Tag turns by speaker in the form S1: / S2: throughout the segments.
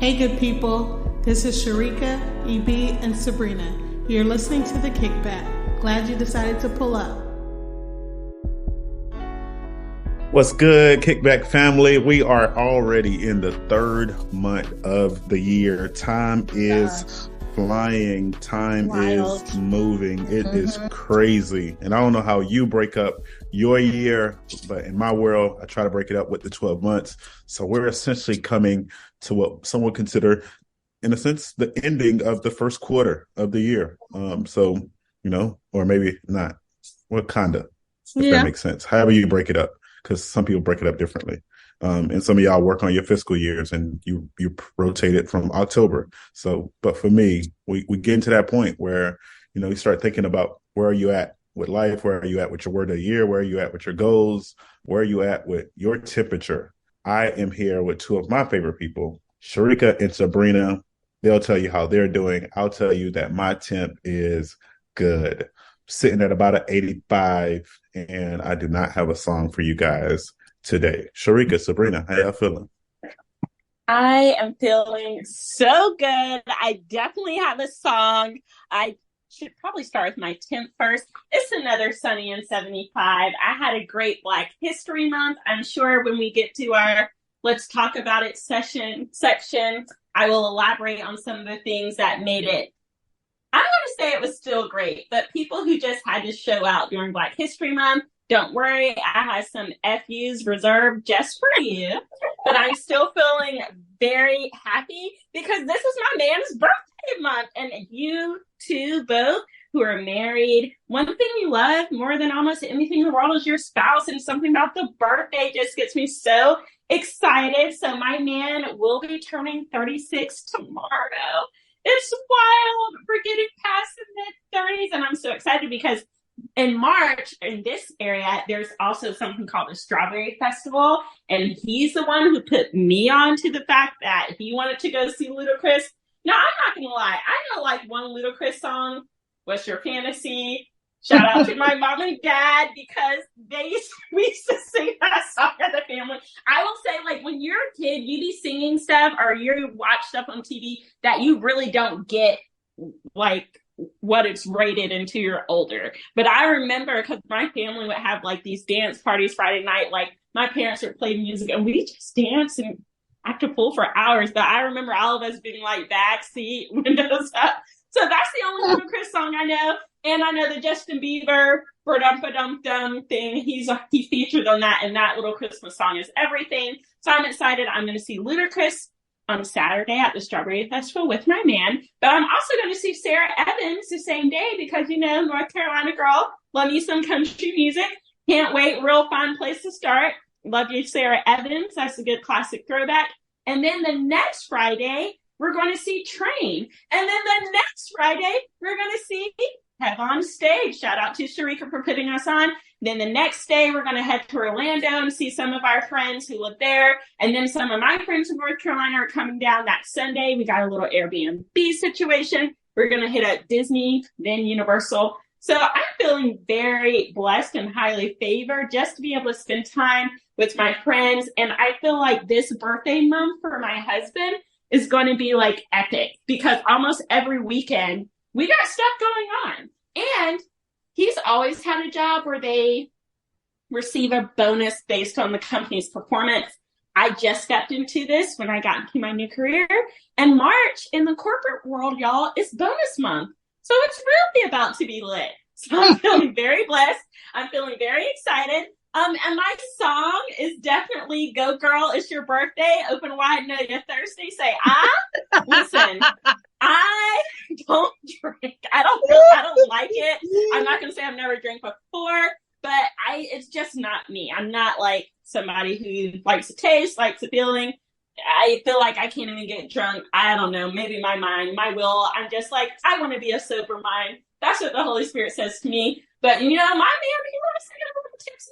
S1: Hey good people, this is Sharika, EB, and Sabrina. You're listening to The Kickback. Glad you decided to pull up.
S2: What's good, Kickback family? We are already in the third month of the year. Time is flying. Time is moving. It is crazy. And I don't know how you break up your year, but in my world, I try to break it up with the 12 months. So we're essentially coming to what some would consider, in a sense, the ending of the first quarter of the year. So, or maybe not. Well, kind of, if that makes sense. However you break it up, because some people break it up differently. And some of y'all work on your fiscal years and you rotate it from October. So, but for me, we get into that point where, you start thinking about where are you at with life? Where are you at with your word of the year? Where are you at with your goals? Where are you at with your temperature? I am here with two of my favorite people, Sharika and Sabrina. They'll tell you how they're doing. I'll tell you that my temp is good. Sitting at about an 85, and I do not have a song for you guys today. Sharika, Sabrina, how y'all feeling?
S3: I am feeling so good. I definitely have a song. I should probably start with my temp first. It's another sunny and 75. I had a great Black History Month. I'm sure when we get to our Let's Talk About It section, I will elaborate on some of the things that made it. I'm going to say it was still great, but people who just had to show out during Black History Month, don't worry. I have some FUs reserved just for you, but I'm still feeling very happy because this is my man's birthday month. And you two both who are married, one thing you love more than almost anything in the world is your spouse, and something about the birthday just gets me so excited. So my man will be turning 36 tomorrow. It's wild. We're getting past the mid-30s, and I'm so excited because in March, in this area, there's also something called the Strawberry Festival, and he's the one who put me on to the fact that he wanted to go see Ludacris. Now, I'm not going to lie. I know like one Ludacris song, What's Your Fantasy? Shout out to my mom and dad because we used to sing that song as a family. I will say, like, when you're a kid, you be singing stuff or you watch stuff on TV that you really don't get, like, what it's rated until you're older. But I remember because my family would have, like, these dance parties Friday night. Like, my parents would play music and we just dance and act a fool for hours. But I remember all of us being, like, backseat, windows up. So that's the only Ludacris song I know. And I know the Justin Bieber "Ba-dum-ba-dum-dum" thing. He featured on that, and that little Christmas song is everything. So I'm excited. I'm going to see Ludacris on Saturday at the Strawberry Festival with my man. But I'm also going to see Sarah Evans the same day because, North Carolina girl, love you some country music. Can't wait. Real fun place to start. Love you, Sarah Evans. That's a good classic throwback. And then the next Friday, we're going to see Train. And then the next Friday, we're going to see Have on Stage. Shout out to Sharika for putting us on. Then the next day, we're going to head to Orlando and see some of our friends who live there. And then some of my friends from North Carolina are coming down that Sunday. We got a little Airbnb situation. We're going to hit up Disney, then Universal. So I'm feeling very blessed and highly favored just to be able to spend time with my friends. And I feel like this birthday month for my husband is going to be like epic because almost every weekend we got stuff going on. And he's always had a job where they receive a bonus based on the company's performance. I just stepped into this when I got into my new career. And March in the corporate world, y'all, is bonus month. So it's really about to be lit. So I'm feeling very blessed. I'm feeling very excited. And my song is definitely Go Girl, It's Your Birthday. Open wide, know you're thirsty. Say, listen, I don't drink. I don't like it. I'm not going to say I've never drank before, but it's just not me. I'm not like somebody who likes a taste, likes a feeling. I feel like I can't even get drunk. I don't know. Maybe my mind, my will. I'm just like, I want to be a sober mind. That's what the Holy Spirit says to me. But, my man, he wants to get a little tipsy.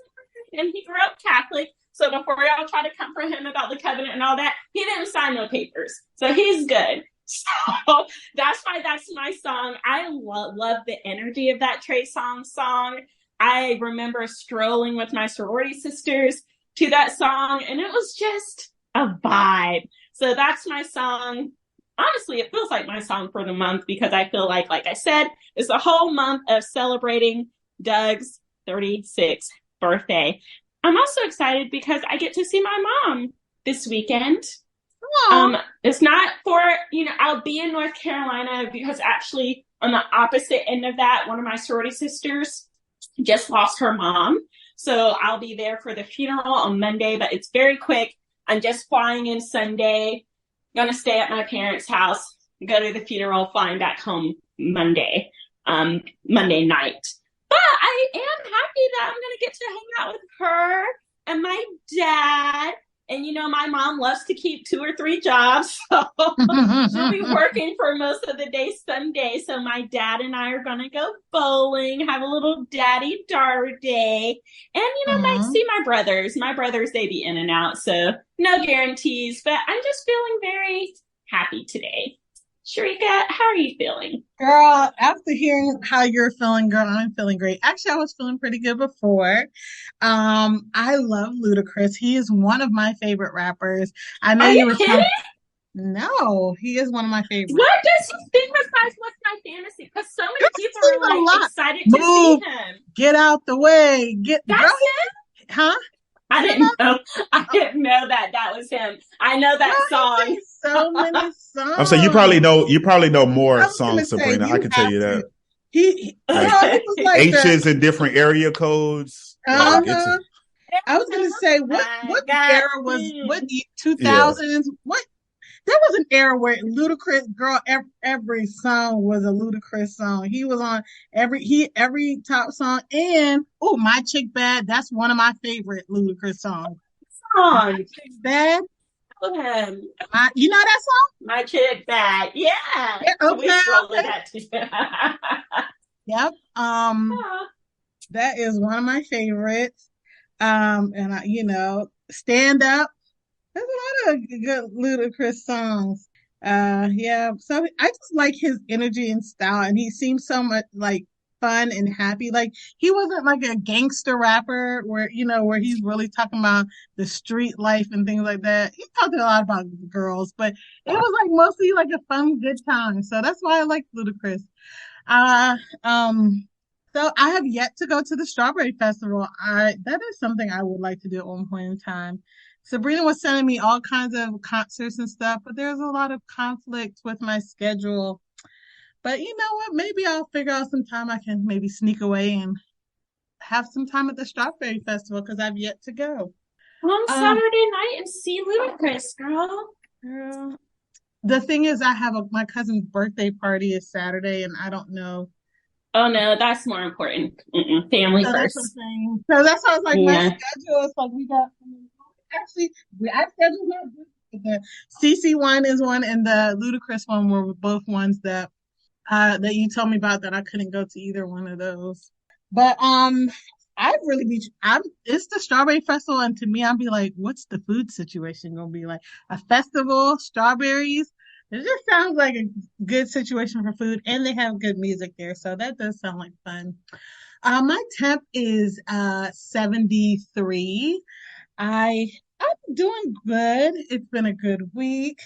S3: And he grew up Catholic. So before y'all try to come for him about the covenant and all that, he didn't sign no papers. So he's good. So that's why that's my song. I love the energy of that Trey Songz song. I remember strolling with my sorority sisters to that song, and it was just a vibe. So that's my song. Honestly, it feels like my song for the month because I feel like I said, it's a whole month of celebrating Doug's 36th birthday. I'm also excited because I get to see my mom this weekend. It's not for, I'll be in North Carolina because actually on the opposite end of that, one of my sorority sisters just lost her mom. So I'll be there for the funeral on Monday, but it's very quick. I'm just flying in Sunday, gonna stay at my parents' house, go to the funeral, flying back home Monday night. But I am happy that I'm gonna get to hang out with her and my dad. And my mom loves to keep 2 or 3 jobs, so she'll be working for most of the day Sunday. So my dad and I are gonna go bowling, have a little daddy-daughter day, and might see my brothers. My brothers, they be in and out, so no guarantees. But I'm just feeling very happy today. Sharika, how are you feeling?
S1: Girl, after hearing how you're feeling, girl, I'm feeling great. Actually, I was feeling pretty good before. I love Ludacris. He is one of my favorite rappers. I know
S3: Are you
S1: were
S3: kidding?
S1: No, he is one of my favorites.
S3: What does he sing besides What's My Fantasy? Because so many people are excited to see him.
S1: Get out the way.
S3: That's him?
S1: Huh?
S3: I didn't know that was him. I know that song.
S1: So many songs.
S2: I'm saying you probably know more songs, Sabrina. I can tell you that.
S1: He was like
S2: H's in different area codes.
S1: I was gonna say what era was 2000s? What? There was an era where Ludacris, girl, every song was a Ludacris song. He was on every top song, and My Chick Bad. That's one of my favorite Ludacris songs. My Chick Bad.
S3: Okay.
S1: You know that song?
S3: My Chick Bad. Yeah. Okay.
S1: Yep. That is one of my favorites. And Stand Up. There's a lot of good Ludacris songs. Yeah. So I just like his energy and style, and he seems so much like fun and happy. Like he wasn't like a gangster rapper where he's really talking about the street life and things like that. He talked a lot about girls, but it was like mostly like a fun, good time. So that's why I like Ludacris. So I have yet to go to the Strawberry Festival. That is something I would like to do at one point in time. Sabrina was sending me all kinds of concerts and stuff, but there's a lot of conflict with my schedule. But you know what? Maybe I'll figure out some time I can maybe sneak away and have some time at the Strawberry Festival because I've yet to go.
S3: On Saturday night and see Ludacris, girl.
S1: The thing is, I have my cousin's birthday party is Saturday, and I don't know.
S3: Oh no, that's more important. Family first.
S1: So that's why I was like, my schedule is like our schedule's not good. The CC one is one, and the Ludacris one were both ones that you told me about that I couldn't go to either one of those. But it's the Strawberry Festival, and to me, I'd be like, what's the food situation gonna be like? A festival, strawberries. It just sounds like a good situation for food, and they have good music there, so that does sound like fun. My temp is 73. I'm doing good. It's been a good week.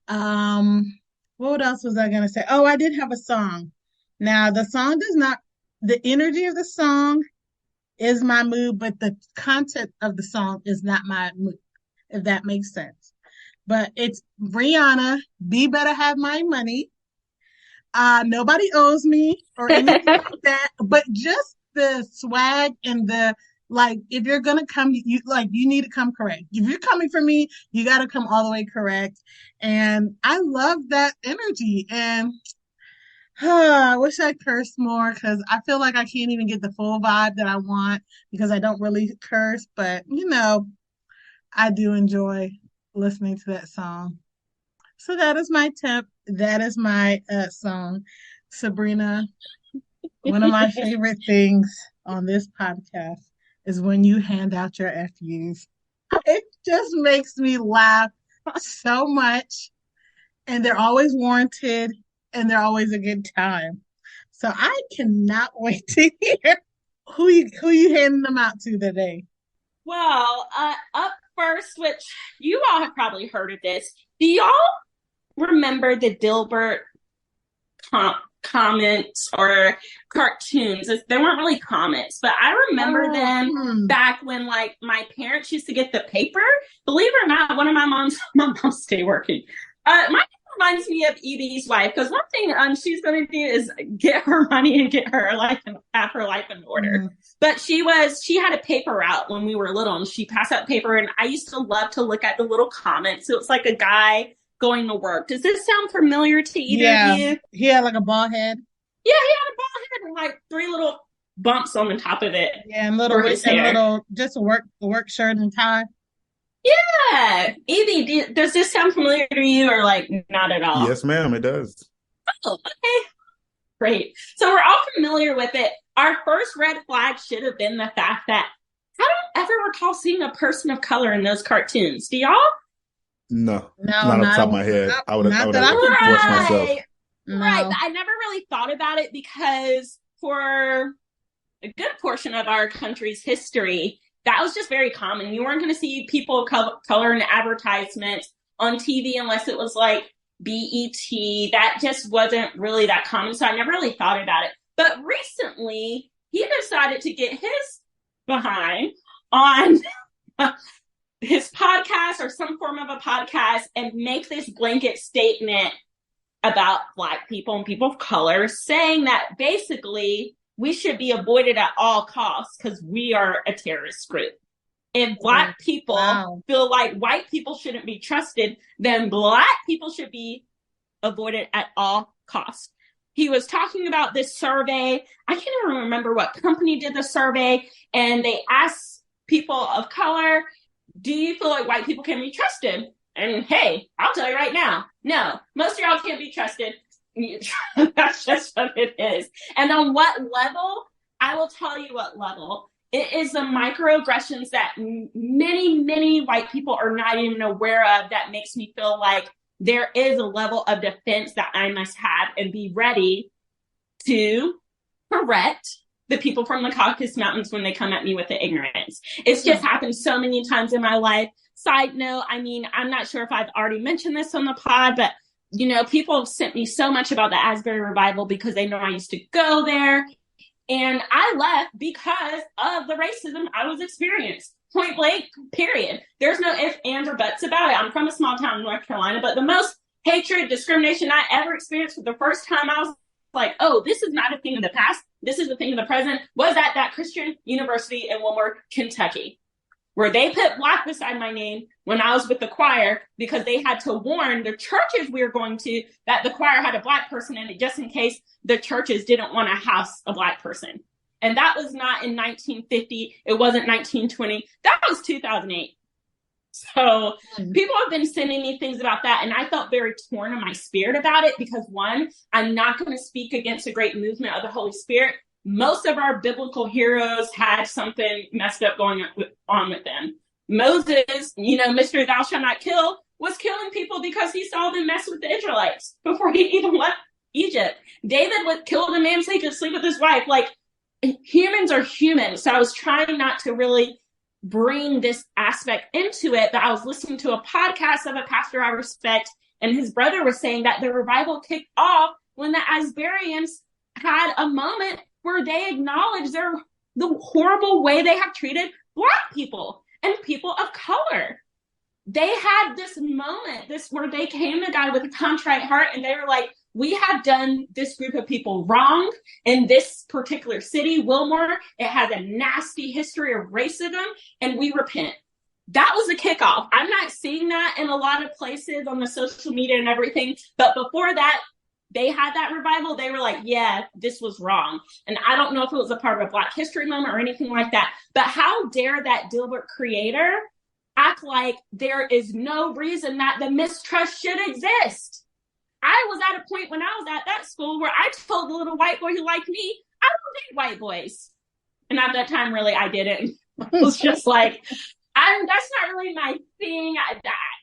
S1: What else was I gonna say? Oh, I did have a song. Now the energy of the song is my mood, but the content of the song is not my mood, if that makes sense. But it's Rihanna, Be Better Have My Money. Nobody owes me or anything like that, but just the swag and the if you're gonna come, you need to come correct. If you're coming for me, you got to come all the way correct. And I love that energy. And I wish I cursed more because I feel like I can't even get the full vibe that I want because I don't really curse. But I do enjoy listening to that song. So that is my tip. That is my song. Sabrina, one of my favorite things on this podcast is when you hand out your FUs. It just makes me laugh so much. And they're always warranted and they're always a good time. So I cannot wait to hear who you handing them out to today.
S3: Well, up first, which you all have probably heard of this. Do y'all remember the Dilbert comments or cartoons? They weren't really comments, but I remember them back when like my parents used to get the paper. Believe it or not, one of my mom's stay working. My reminds me of Evie's wife, because one thing she's going to do is get her money and get her life and have her life in order. But she had a paper route when we were little, and she passed out paper, and I used to love to look at the little comments. So it's like a guy going to work. Does this sound familiar to either of you?
S1: He had like a bald head.
S3: Yeah, he had a bald head and like 3 little bumps on the top of it.
S1: Yeah, and little just a work shirt and tie.
S3: Yeah. Evie, does this sound familiar to you, or like not at all?
S2: Yes, ma'am, it does.
S3: Oh, okay. Great. So we're all familiar with it. Our first red flag should have been the fact that I don't ever recall seeing a person of color in those cartoons. Do y'all?
S2: No, not off the top of my head. I would have forced myself.
S3: No. Right, but I never really thought about it, because for a good portion of our country's history, that was just very common. You weren't going to see people of color in advertisements on TV unless it was like BET. That just wasn't really that common, so I never really thought about it. But recently, he decided to get his behind on his podcast or some form of a podcast and make this blanket statement about Black people and people of color, saying that basically we should be avoided at all costs because we are a terrorist group. If Black people feel like white people shouldn't be trusted, then Black people should be avoided at all costs. He was talking about this survey. I can't even remember what company did the survey, and they asked people of color, do you feel like white people can be trusted? And hey, I'll tell you right now, no, most of y'all can't be trusted. That's just what it is. And on what level? I will tell you what level. It is the microaggressions that many, many white people are not even aware of that makes me feel like there is a level of defense that I must have and be ready to correct the people from the Caucasus Mountains when they come at me with the ignorance. It's just happened so many times in my life. Side note, I mean, I'm not sure if I've already mentioned this on the pod, but you know, people have sent me so much about the Asbury Revival because they know I used to go there. And I left because of the racism I was experiencing. Point blank, period. There's no ifs, ands, or buts about it. I'm from a small town in North Carolina, but the most hatred, discrimination I ever experienced for the first time, I was like, oh, this is not a thing of the past. This is a thing of the present. Was at that Christian university in Wilmore, Kentucky, where they put Black beside my name when I was with the choir because they had to warn the churches we were going to that the choir had a Black person in it just in case the churches didn't want to house a Black person. And that was not in 1950. It wasn't 1920. That was 2008. So people have been sending me things about that. And I felt very torn in my spirit about it because, one, I'm not going to speak against a great movement of the Holy Spirit. Most of our biblical heroes had something messed up going on with them. Moses, you know, Mr. Thou Shalt Not Kill, was killing people because he saw them mess with the Israelites before he even left Egypt. David would kill the man so he could sleep with his wife. Like, humans are human. So I was trying not to really bring this aspect into it, but I was listening to a podcast of a pastor I respect, and his brother was saying that the revival kicked off when the Asburyans had a moment where they acknowledged the horrible way they have treated Black people and people of color. They had this moment, where they came to God with a contrite heart, and they were like, we have done this group of people wrong in this particular city, Wilmore. It has a nasty history of racism, and we repent. That was the kickoff. I'm not seeing that in a lot of places on the social media and everything, but before that, they had that revival. They were like, yeah, this was wrong. And I don't know if it was a part of a Black History moment or anything like that, but how dare that Dilbert creator act like there is no reason that the mistrust should exist? I was at a point when I was at that school where I told the little white boy who liked me, I don't date white boys. And at that time, really, I didn't. I was just like, that's not really my thing.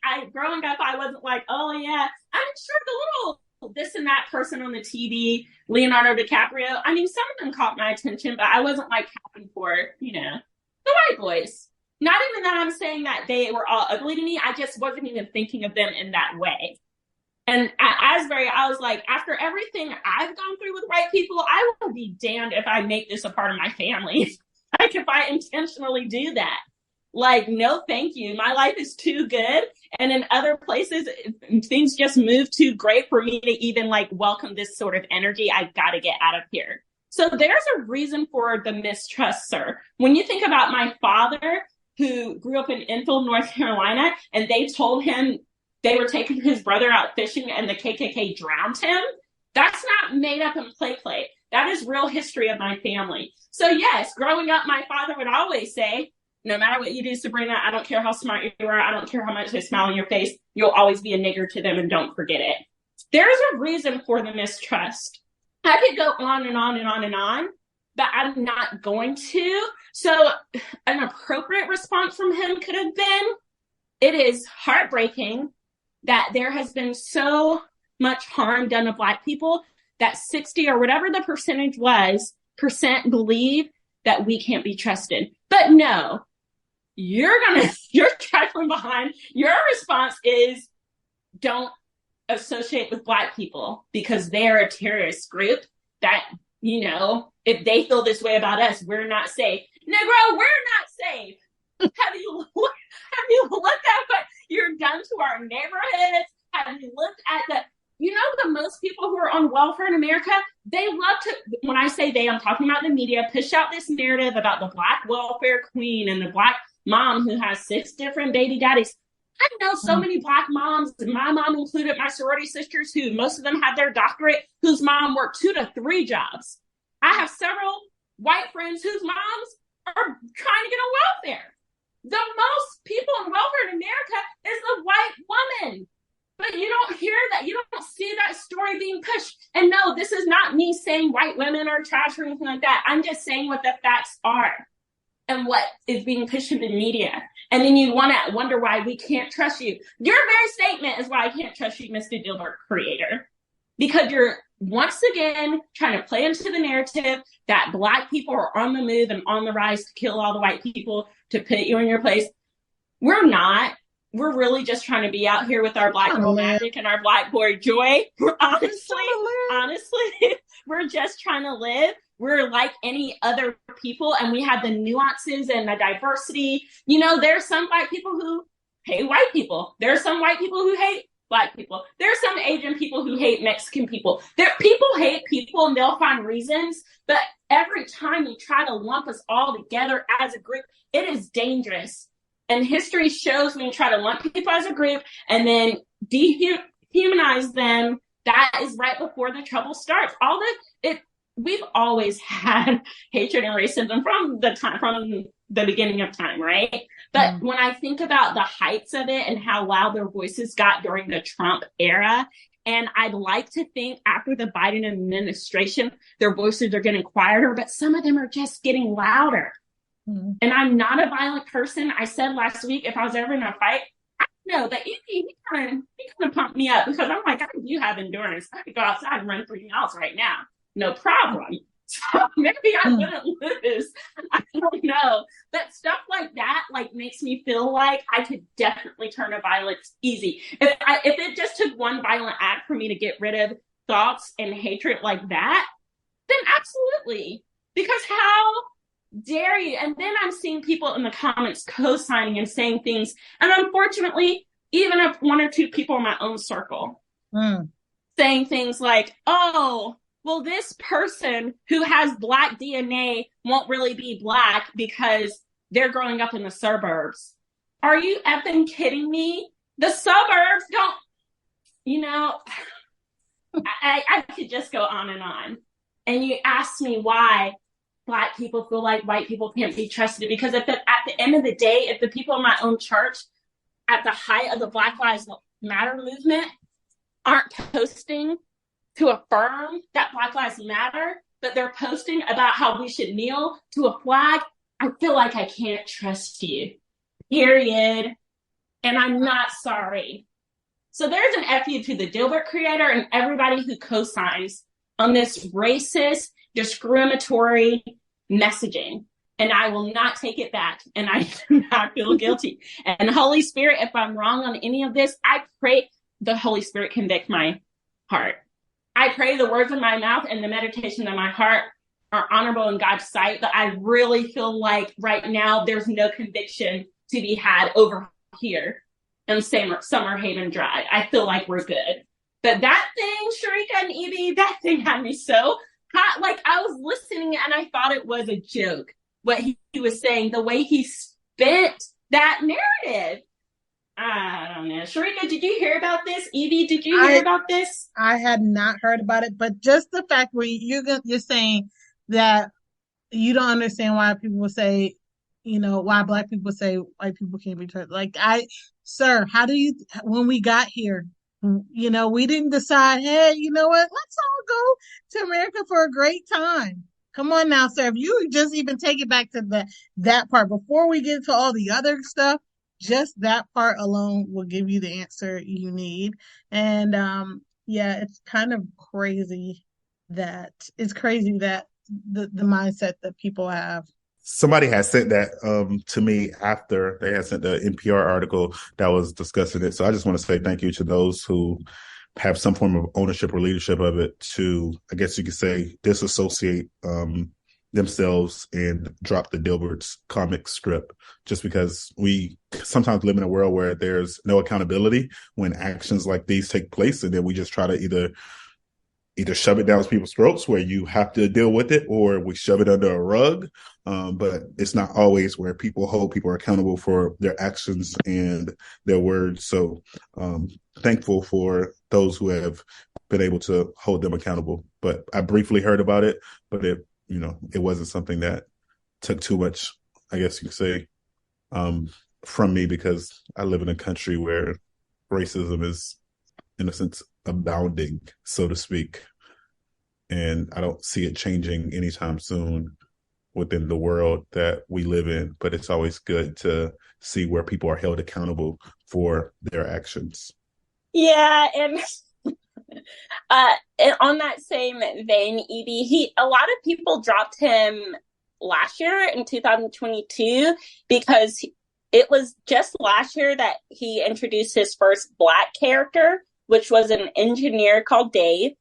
S3: I growing up, I wasn't like, oh yeah, I'm sure the little this and that person on the TV, Leonardo DiCaprio. I mean, some of them caught my attention, but I wasn't like happy for, you know, the white boys. Not even that I'm saying that they were all ugly to me. I just wasn't even thinking of them in that way. And at Asbury, I was like, after everything I've gone through with white people, I will be damned if I make this a part of my family. Like, if I intentionally do that. Like, no, thank you. My life is too good. And in other places, things just move too great for me to even like welcome this sort of energy. I got to get out of here. So there's a reason for the mistrust, sir. When you think about my father, who grew up in Enfield, North Carolina, and they told him they were taking his brother out fishing and the KKK drowned him, that's not made up and play. That is real history of my family. So yes, growing up, my father would always say, no matter what you do, Sabrina, I don't care how smart you are, I don't care how much they smile on your face, you'll always be a nigger to them and don't forget it. There's a reason for the mistrust. I could go on and on and on and on, but I'm not going to. So an appropriate response from him could have been, it is heartbreaking that there has been so much harm done to Black people that 60 or whatever the percentage was, percent believe that we can't be trusted. But no, you're trifling behind. Your response is, don't associate with Black people because they're a terrorist group that, you know, if they feel this way about us, we're not safe. Negro, we're not safe. Have you looked at what you're done to our neighborhoods? Have you looked at the most people who are on welfare in America, they love to, when I say they, I'm talking about the media, push out this narrative about the Black welfare queen and the Black mom who has 6 different baby daddies. I know so many Black moms, my mom included, my sorority sisters, who most of them have their doctorate, whose mom worked 2 to 3 jobs. I have several white friends whose moms are trying to get on welfare. The most people on welfare in America is the white woman. But you don't hear that. You don't see that story being pushed. And no, this is not me saying white women are trash or anything like that. I'm just saying what the facts are and what is being pushed in the media. And then you want to wonder why we can't trust you. Your very statement is why I can't trust you, Mr. Dilbert creator. Because you're once again trying to play into the narrative that Black people are on the move and on the rise to kill all the white people, to put you in your place. We're not. We're really just trying to be out here with our Black girl magic and our Black boy joy. Honestly, we're just trying to live. We're like any other people, and we have the nuances and the diversity. You know, there's some white people who hate white people. There's some white people who hate Black people. There's some Asian people who hate Mexican people. People hate people and they'll find reasons, but every time you try to lump us all together as a group, it is dangerous. And history shows when you try to lump people as a group and then dehumanize them, that is right before the trouble starts. We've always had hatred and racism from the beginning of time, right? But when I think about the heights of it and how loud their voices got during the Trump era, and I'd like to think after the Biden administration, their voices are getting quieter, but some of them are just getting louder. And I'm not a violent person. I said last week, if I was ever in a fight, I know that he kind of pumped me up because I'm like, I do have endurance. I could go outside and run 3 miles right now. No problem. So maybe I wouldn't lose. I don't know. But stuff like that makes me feel like I could definitely turn to violence easy. If it just took one violent act for me to get rid of thoughts and hatred like that, then absolutely. Because how dare you? And then I'm seeing people in the comments co-signing and saying things. And unfortunately, even if 1 or 2 people in my own circle saying things like, oh, well, this person who has Black DNA won't really be Black because they're growing up in the suburbs. Are you effing kidding me? The suburbs don't, I could just go on and on. And you ask me why Black people feel like white people can't be trusted, because at the end of the day, if the people in my own church at the height of the Black Lives Matter movement aren't posting to affirm that Black Lives Matter, but they're posting about how we should kneel to a flag, I feel like I can't trust you. Period. And I'm not sorry. So there's an FU to the Dilbert creator and everybody who co-signs on this racist, discriminatory messaging. and I will not take it back. And I do not feel guilty. And Holy Spirit, if I'm wrong on any of this, I pray the Holy Spirit convict my heart. I pray the words of my mouth and the meditation of my heart are honorable in God's sight. But I really feel like right now there's no conviction to be had over here in Summer Haven Drive. I feel like we're good. But that thing, Sharika and Evie, that thing had me so hot. Like, I was listening and I thought it was a joke, what he was saying, the way he spent that narrative. I don't know. Sharika, did you hear about this? Evie, did you hear about this?
S1: I had not heard about it, but just the fact where you're saying that you don't understand why people say, why Black people say white people can't be trusted. Like, sir, when we got here, we didn't decide, hey, you know what? Let's all go to America for a great time. Come on now, sir. If you just even take it back to that part before we get to all the other stuff, just that part alone will give you the answer you need. And it's kind of crazy that the mindset that people have.
S2: Somebody has sent that to me after they had sent the NPR article that was discussing it. So I just want to say thank you to those who have some form of ownership or leadership of it to, I guess you could say, disassociate themselves and drop the Dilbert's comic strip, just because we sometimes live in a world where there's no accountability when actions like these take place, and then we just try to either shove it down people's throats where you have to deal with it, or we shove it under a rug. But it's not always where people hold people accountable for their actions and their words. So thankful for those who have been able to hold them accountable. But I briefly heard about it, but it wasn't something that took too much, I guess you could say, from me, because I live in a country where racism is, in a sense, abounding, so to speak. And I don't see it changing anytime soon within the world that we live in. But it's always good to see where people are held accountable for their actions.
S3: Yeah, and on that same vein, Evie, a lot of people dropped him last year in 2022 because it was just last year that he introduced his first Black character, which was an engineer called Dave.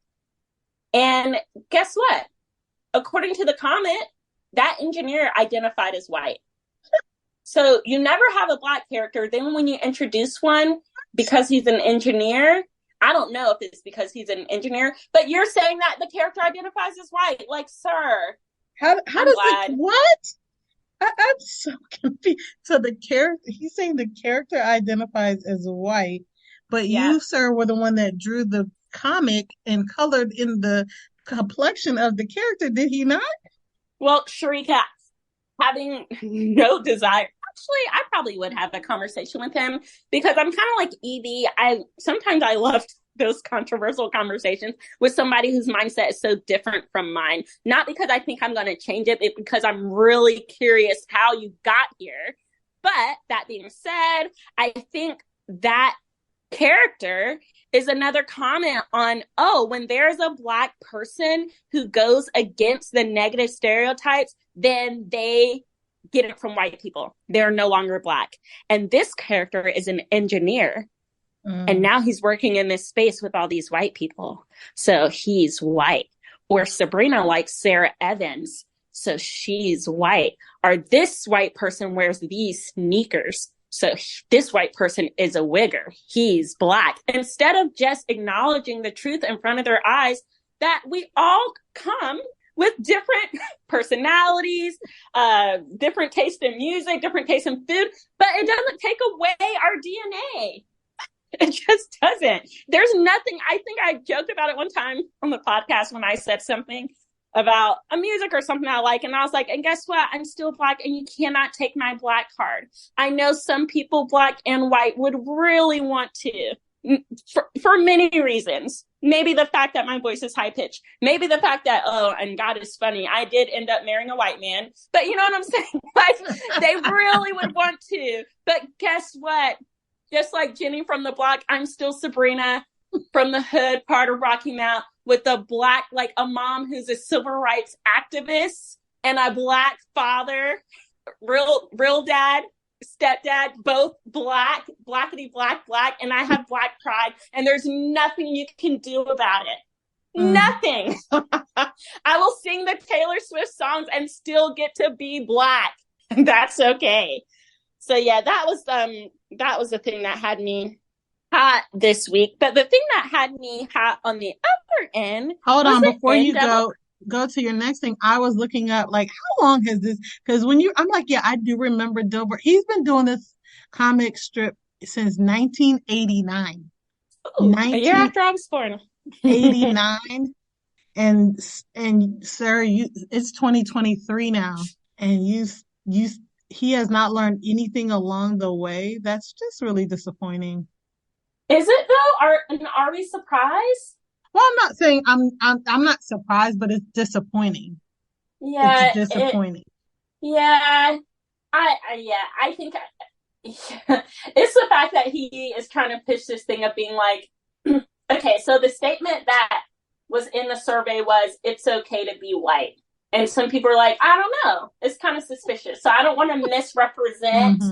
S3: And guess what? According to the comment, that engineer identified as white. So you never have a Black character. Then when you introduce one, because he's an engineer, I don't know if it's because he's an engineer, but you're saying that the character identifies as white. Like, sir.
S1: How does it, what? I'm so confused. So he's saying the character identifies as white, but you, sir, were the one that drew the comic and colored in the complexion of the character, did he not?
S3: Well, Sharika, having no desire, actually, I probably would have a conversation with him, because I'm kind of like Evie. Sometimes I love those controversial conversations with somebody whose mindset is so different from mine. Not because I think I'm going to change it, but because I'm really curious how you got here. But that being said, I think that character is another comment on, when there's a Black person who goes against the negative stereotypes, then they get it from white people. They're no longer Black. And this character is an engineer. And now he's working in this space with all these white people. So he's white. Or Sabrina likes Sarah Evans, so she's white. Or this white person wears these sneakers, so this white person is a wigger. He's Black. Instead of just acknowledging the truth in front of their eyes, that we all come with different personalities, different taste in music, different taste in food, but it doesn't take away our DNA. It just doesn't. There's nothing. I think I joked about it one time on the podcast when I said something about a music or something I like. And I was like, and guess what? I'm still Black, and you cannot take my Black card. I know some people, Black and white, would really want to, for many reasons. Maybe the fact that my voice is high pitched. Maybe the fact that, and God is funny, I did end up marrying a white man. But you know what I'm saying? Like, they really would want to. But guess what? Just like Jenny from the block, I'm still Sabrina from the hood part of Rocky Mount with a Black, like a mom who's a civil rights activist and a Black father, real dad, stepdad, both Black, blackity black, and I have Black pride, and there's nothing you can do about it. Nothing. I will sing the Taylor Swift songs and still get to be Black. That's okay. So yeah, that was the thing that had me hot this week. But the thing that had me hot on the other end.
S1: Hold on, before you go to your next thing, I was looking up like how long has this? Because I'm like, yeah, I do remember Dilbert. He's been doing this comic strip since 1989.
S3: A year after I was born.
S1: 89. And sir, it's 2023 now, and he has not learned anything along the way. That's just really disappointing.
S3: Is it though? Are we surprised?
S1: Well, I'm not saying I'm not surprised, but it's disappointing.
S3: Yeah,
S1: it's disappointing.
S3: I think it's the fact that he is trying to pitch this thing of being like, okay, so the statement that was in the survey was, it's okay to be white. And some people are like, I don't know. It's kind of suspicious. So I don't want to misrepresent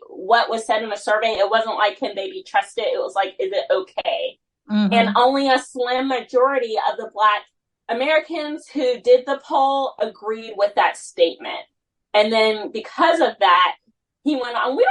S3: what was said in the survey. It wasn't like, can they be trusted? It was like, is it okay? And only a slim majority of the Black Americans who did the poll agreed with that statement. And then because of that, he went on. I don't know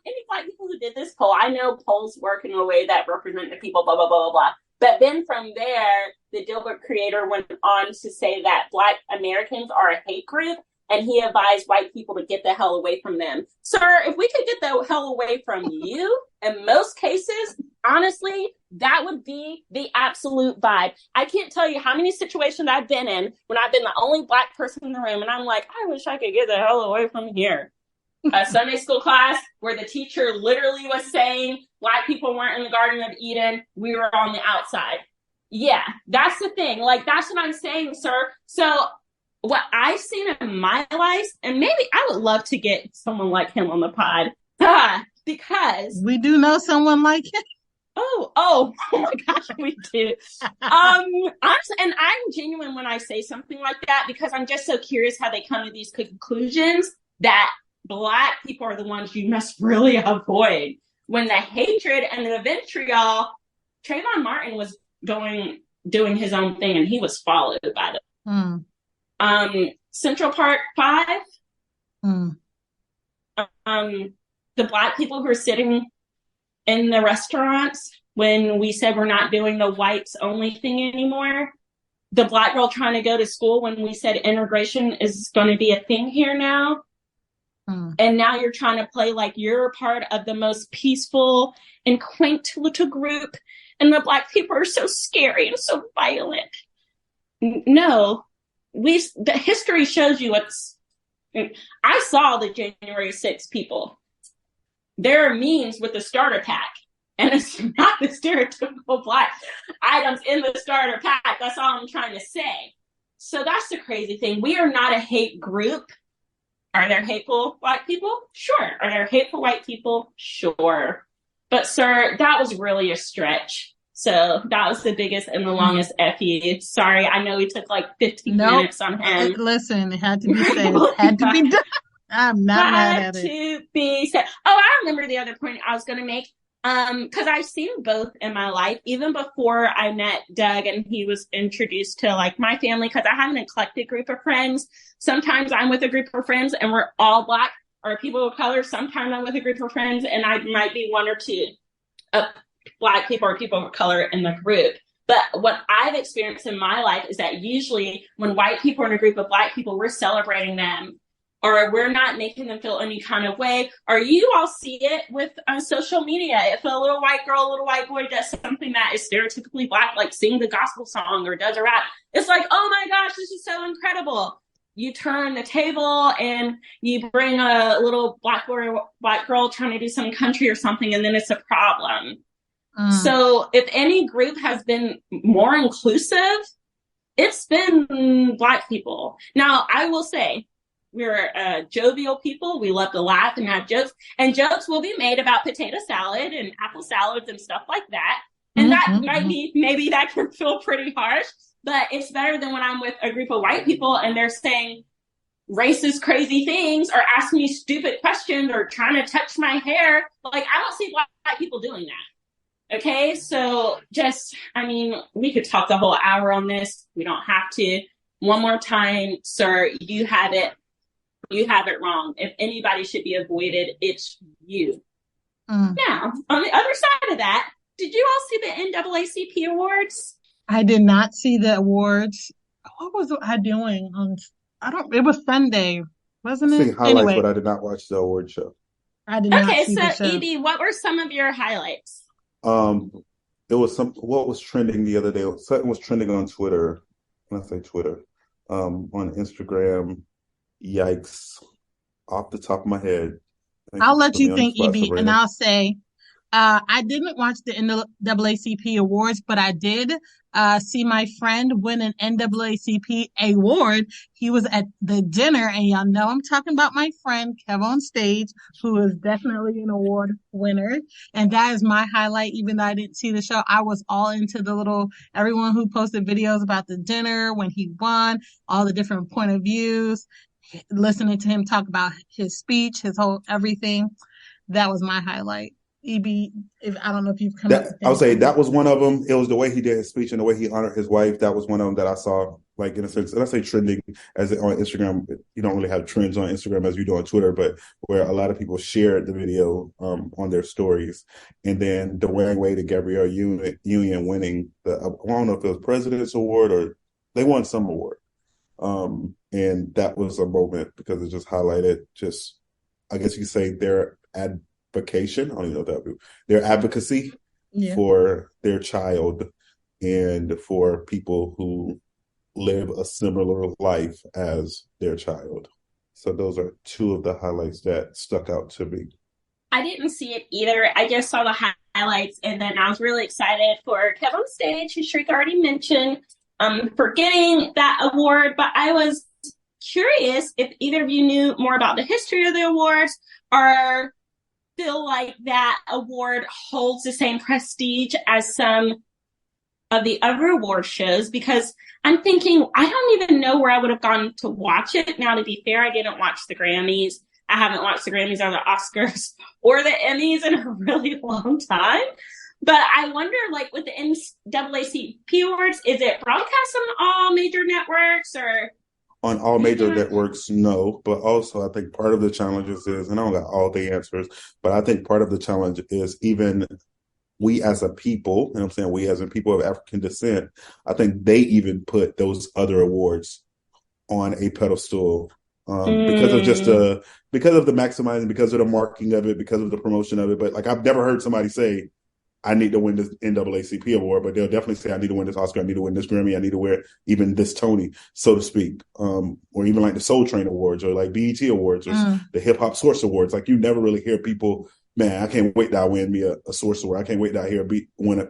S3: any Black people who did this poll. I know polls work in a way that represent the people, blah, blah, blah, blah, blah. But then from there, the Dilbert creator went on to say that Black Americans are a hate group, and he advised white people to get the hell away from them. Sir, if we could get the hell away from you, in most cases, honestly, that would be the absolute vibe. I can't tell you how many situations I've been in when I've been the only Black person in the room, and I'm like, I wish I could get the hell away from here. A Sunday school class where the teacher literally was saying Black people weren't in the Garden of Eden, we were on the outside. Yeah, that's the thing. Like, that's what I'm saying, sir. So what I've seen in my life, and maybe I would love to get someone like him on the pod, because
S1: we do know someone like him.
S3: Oh my gosh, we do. Honestly, and I'm genuine when I say something like that, because I'm just so curious how they come to these conclusions that Black people are the ones you must really avoid. When the hatred and the vitriol, Trayvon Martin was doing his own thing, and he was followed by them. Central Park 5. The Black people who are sitting in the restaurants when we said we're not doing the whites only thing anymore. The Black girl trying to go to school when we said integration is going to be a thing here now. And now you're trying to play like you're a part of the most peaceful and quaint little group, and the Black people are so scary and so violent. No, the history shows you I saw the January 6th people. There are memes with the starter pack, and it's not the stereotypical Black items in the starter pack. That's all I'm trying to say. So that's the crazy thing. We are not a hate group. Are there hateful Black people? Sure. Are there hateful white people? Sure. But sir, that was really a stretch. So that was the biggest and the longest FU. Sorry, I know we took like 15 minutes on him.
S1: Listen, it had to be said. It had to be done. I'm not mad at it.
S3: Had to be said. Oh, I remember the other point I was going to make. Because I've seen both in my life, even before I met Doug and he was introduced to like my family, because I have an eclectic group of friends. Sometimes I'm with a group of friends and we're all Black or people of color. Sometimes I'm with a group of friends and I might be one or two Black people or people of color in the group. But what I've experienced in my life is that usually when white people are in a group of Black people, we're celebrating them, or we're not making them feel any kind of way. Or you all see it with social media. If a little white girl, a little white boy does something that is stereotypically Black, like sing the gospel song or does a rap, it's like, oh my gosh, this is so incredible. You turn the table and you bring a little Black boy or white girl trying to do some country or something, and then it's a problem. So if any group has been more inclusive, it's been Black people. Now, I will say, we're jovial people. We love to laugh and have jokes. And jokes will be made about potato salad and apple salads and stuff like that. And that might be, maybe that can feel pretty harsh. but it's better than when I'm with a group of white people and they're saying racist, crazy things or asking me stupid questions or trying to touch my hair. Like, I don't see white people doing that. Okay, so we could talk the whole hour on this. We don't have to. One more time, sir, you have it wrong. If anybody should be avoided, it's you. Now, on the other side of that, did you all see the NAACP awards?
S1: I did not see the awards. What was I doing on? It was Sunday, wasn't it?
S2: I see highlights,
S1: anyway,
S2: but I did not watch the award show.
S1: I did not see
S3: so
S1: the show.
S3: Edie, what were some of your highlights?
S2: It was what was trending the other day. Something was trending on Twitter. When I say Twitter, on Instagram. Yikes! Off the top of my head,
S1: I'll let you think, EB, and I'll say I didn't watch the NAACP awards, but I did see my friend win an NAACP award. He was at the dinner, and y'all know I'm talking about my friend Kev on stage, who is definitely an award winner. And that is my highlight. Even though I didn't see the show, I was all into everyone who posted videos about the dinner when he won, all the different point of views, listening to him talk about his speech, his whole everything. That was my highlight. EB, I don't know if you've come up with
S2: I would say that was one of them. It was the way he did his speech and the way he honored his wife. That was one of them that I saw, like, in a sense, and I say trending as on Instagram. You don't really have trends on Instagram as you do on Twitter, but where a lot of people shared the video on their stories. And then Dwayne Wade and Gabrielle Union winning I don't know if it was President's Award or they won some award. And that was a moment because it just highlighted I guess you could say their advocation. I don't even know what that would be. Their advocacy for their child and for people who live a similar life as their child. So those are two of the highlights that stuck out to me.
S3: I didn't see it either. I just saw the highlights, and then I was really excited for Kevin on stage, who Shrika already mentioned, for getting that award. But I was curious if either of you knew more about the history of the awards or feel like that award holds the same prestige as some of the other award shows, because I'm thinking I don't even know where I would have gone to watch it. Now, to be fair, I didn't watch the Grammys. I haven't watched the Grammys or the Oscars or the Emmys in a really long time. But I wonder, like, with the NAACP awards, is it broadcast on all major networks or?
S2: On all major networks, no. But also, I think part of the challenges is, and I don't got all the answers, but I think part of the challenge is even we as a people, and I'm saying we as a people of African descent, I think they even put those other awards on a pedestal because of the maximizing, because of the marketing of it, because of the promotion of it. But like, I've never heard somebody say, I need to win this NAACP award, but they'll definitely say, I need to win this Oscar, I need to win this Grammy, I need to wear even this Tony, so to speak. Or even like the Soul Train Awards or like BET Awards or the Hip Hop Source Awards. Like, you never really hear people, man, I can't wait that I win me a Source Award. I can't wait that I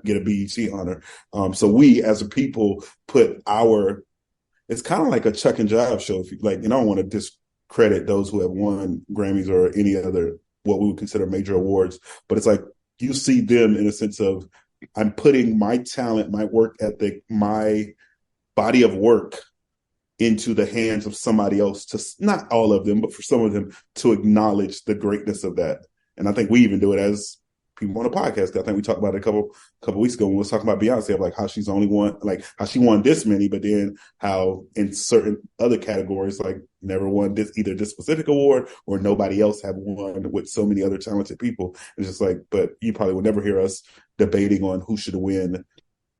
S2: get a BET honor. So we as a people put it's kind of like a Chuck and Jive show. If you like, and I don't want to discredit those who have won Grammys or any other, what we would consider major awards, but it's like, you see them in a sense of, I'm putting my talent, my work ethic, my body of work into the hands of somebody else, to not all of them, but for some of them, to acknowledge the greatness of that. And I think we even do it as people on a podcast. I think we talked about it a couple weeks ago when we was talking about Beyonce, of like how she's only won, like how she won this many, but then how in certain other categories, like never won either this specific award or nobody else have won with so many other talented people. It's just like, but you probably would never hear us debating on who should win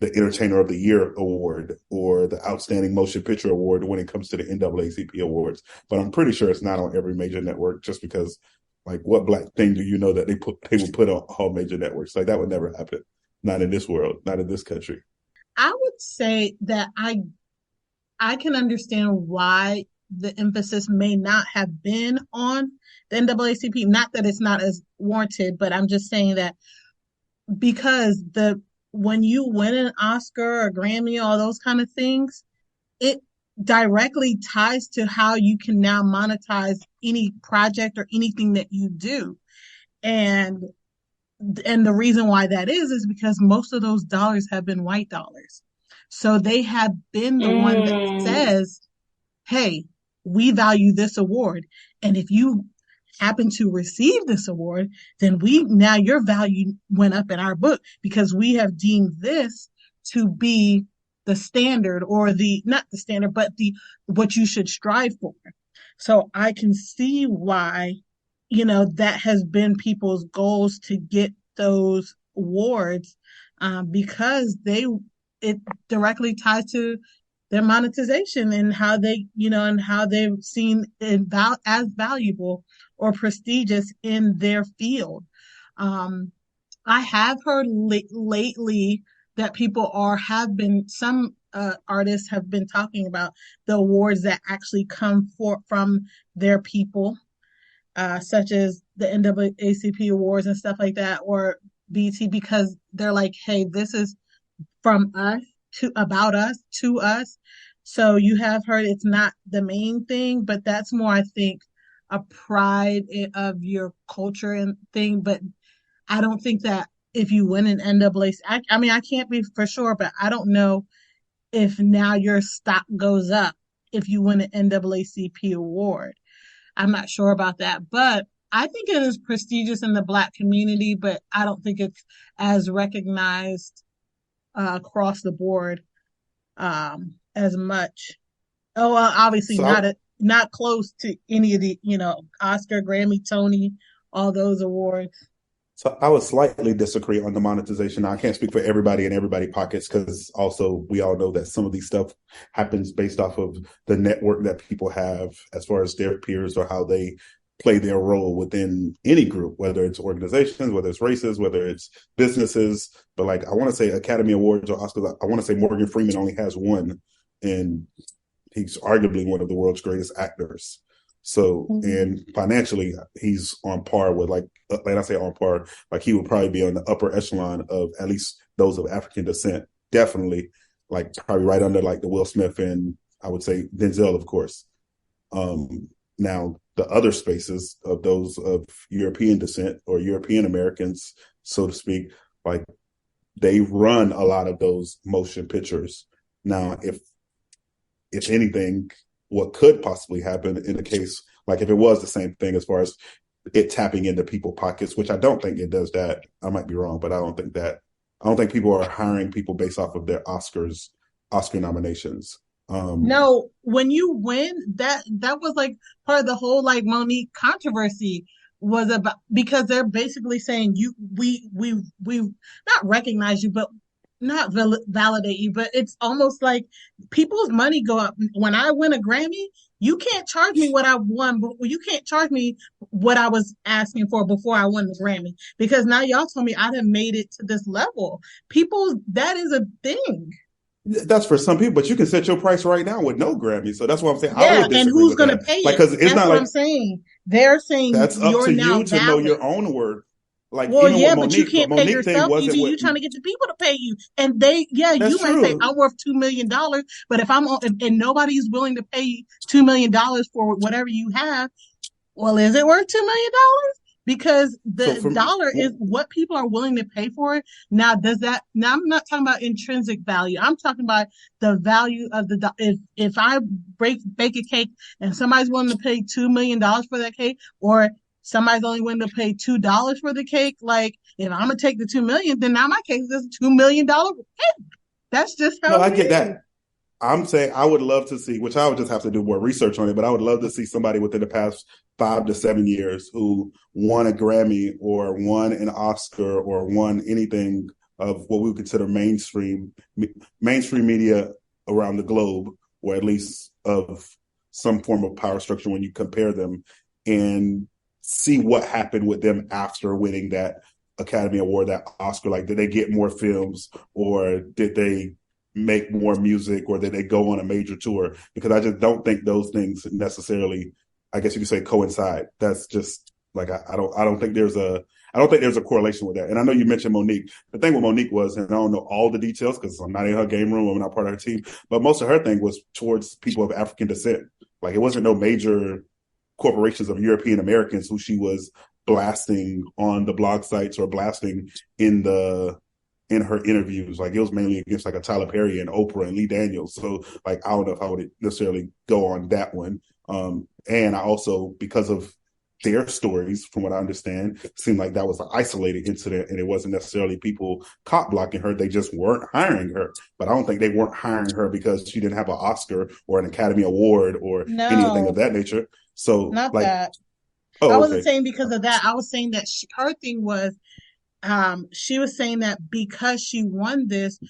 S2: the Entertainer of the Year award or the Outstanding Motion Picture award when it comes to the NAACP awards. But I'm pretty sure it's not on every major network, just because, like, what black thing do you know that they would put on all major networks? Like, that would never happen. Not in this world, not in this country.
S1: I would say that I can understand why the emphasis may not have been on the NAACP. Not that it's not as warranted, but I'm just saying that because when you win an Oscar or Grammy, all those kind of things, it directly ties to how you can now monetize any project or anything that you do. And the reason why that is because most of those dollars have been white dollars. So they have been the one that says, hey, we value this award. And if you happen to receive this award, then now your value went up in our book because we have deemed this to be the standard, or not the standard, but what you should strive for. So I can see why, that has been people's goals to get those awards, because it directly ties to their monetization and how they've seen it as valuable or prestigious in their field. I have heard lately that some artists have been talking about the awards that actually come from their people, such as the NAACP awards and stuff like that, or BT, because they're like, hey, this is from us about us to us. So you have heard it's not the main thing, but that's more, I think, a pride of your culture and thing. But I don't think that if you win an NAACP, I mean, I can't be for sure, but I don't know if now your stock goes up if you win an NAACP award. I'm not sure about that, but I think it is prestigious in the Black community, but I don't think it's as recognized across the board as much. Oh, well, obviously not close to any of the, Oscar, Grammy, Tony, all those awards.
S2: So I would slightly disagree on the monetization. I can't speak for everybody in everybody's pockets, because also we all know that some of these stuff happens based off of the network that people have as far as their peers or how they play their role within any group, whether it's organizations, whether it's races, whether it's businesses. But like, I want to say Academy Awards or Oscars, I want to say Morgan Freeman only has one, and he's arguably one of the world's greatest actors. So, and financially, he's on par with, like I say on par, like he would probably be on the upper echelon of at least those of African descent. Definitely, like probably right under like the Will Smith and I would say Denzel, of course. Now, the other spaces of those of European descent or European Americans, so to speak, like they run a lot of those motion pictures. Now, if anything, what could possibly happen in the case, like if it was the same thing as far as it tapping into people's pockets, which I don't think it does that. I might be wrong, but I don't think people are hiring people based off of their Oscar nominations.
S1: No, when you win, that was like part of the whole like Monique controversy was about, because they're basically saying we not recognize you, but not validate you, but it's almost like people's money go up. When I win a Grammy, you can't charge me what I won, but you can't charge me what I was asking for before I won the Grammy, because now y'all told me I done made it to this level. That is a thing.
S2: That's for some people, but you can set your price right now with no Grammy. So that's what I'm saying.
S1: Yeah, I would disagree, and who's going to pay it? Because it's not like I'm saying. They're saying
S2: that's up to you to know your own worth.
S1: Like, well, yeah, but you can't pay yourself. You're trying to get the people to pay you, and you might say I'm worth $2 million, but if and nobody's willing to pay $2 million for whatever you have, well, is it worth $2 million? Because the dollar is what people are willing to pay for it. Now, I'm not talking about intrinsic value. I'm talking about the value of if I bake a cake and somebody's willing to pay $2 million for that cake, or somebody's only willing to pay $2 for the cake, like if I'm gonna take the $2 million, then now my cake is $2 million cake. That's just how I get that.
S2: I'm saying I would love to see, which I would just have to do more research on it, but I would love to see somebody within the past 5 to 7 years who won a Grammy or won an Oscar or won anything of what we would consider mainstream media around the globe, or at least of some form of power structure when you compare them, and see what happened with them after winning that Academy Award, that Oscar. Like, did they get more films, or did they make more music, or did they go on a major tour? Because I just don't think those things necessarily, I guess you could say, coincide. That's just like, I don't think there's a correlation with that. And I know you mentioned Monique. The thing with Monique was, and I don't know all the details because I'm not in her game room, I'm not part of her team, but most of her thing was towards people of African descent. Like, it wasn't no major corporations of European Americans who she was blasting on the blog sites or blasting in the in her interviews. Like it was mainly against like a Tyler Perry and Oprah and Lee Daniels. So like I don't know if I would necessarily go on that one. And I also, because of their stories, from what I understand, seemed like that was an isolated incident and it wasn't necessarily people cop blocking her. They just weren't hiring her. But I don't think they weren't hiring her because she didn't have an Oscar or an Academy Award or anything of that nature. So
S1: not
S2: like,
S1: that.
S2: oh,
S1: I wasn't
S2: okay.
S1: saying because of that. I was saying that her thing was, she was saying that because she won this,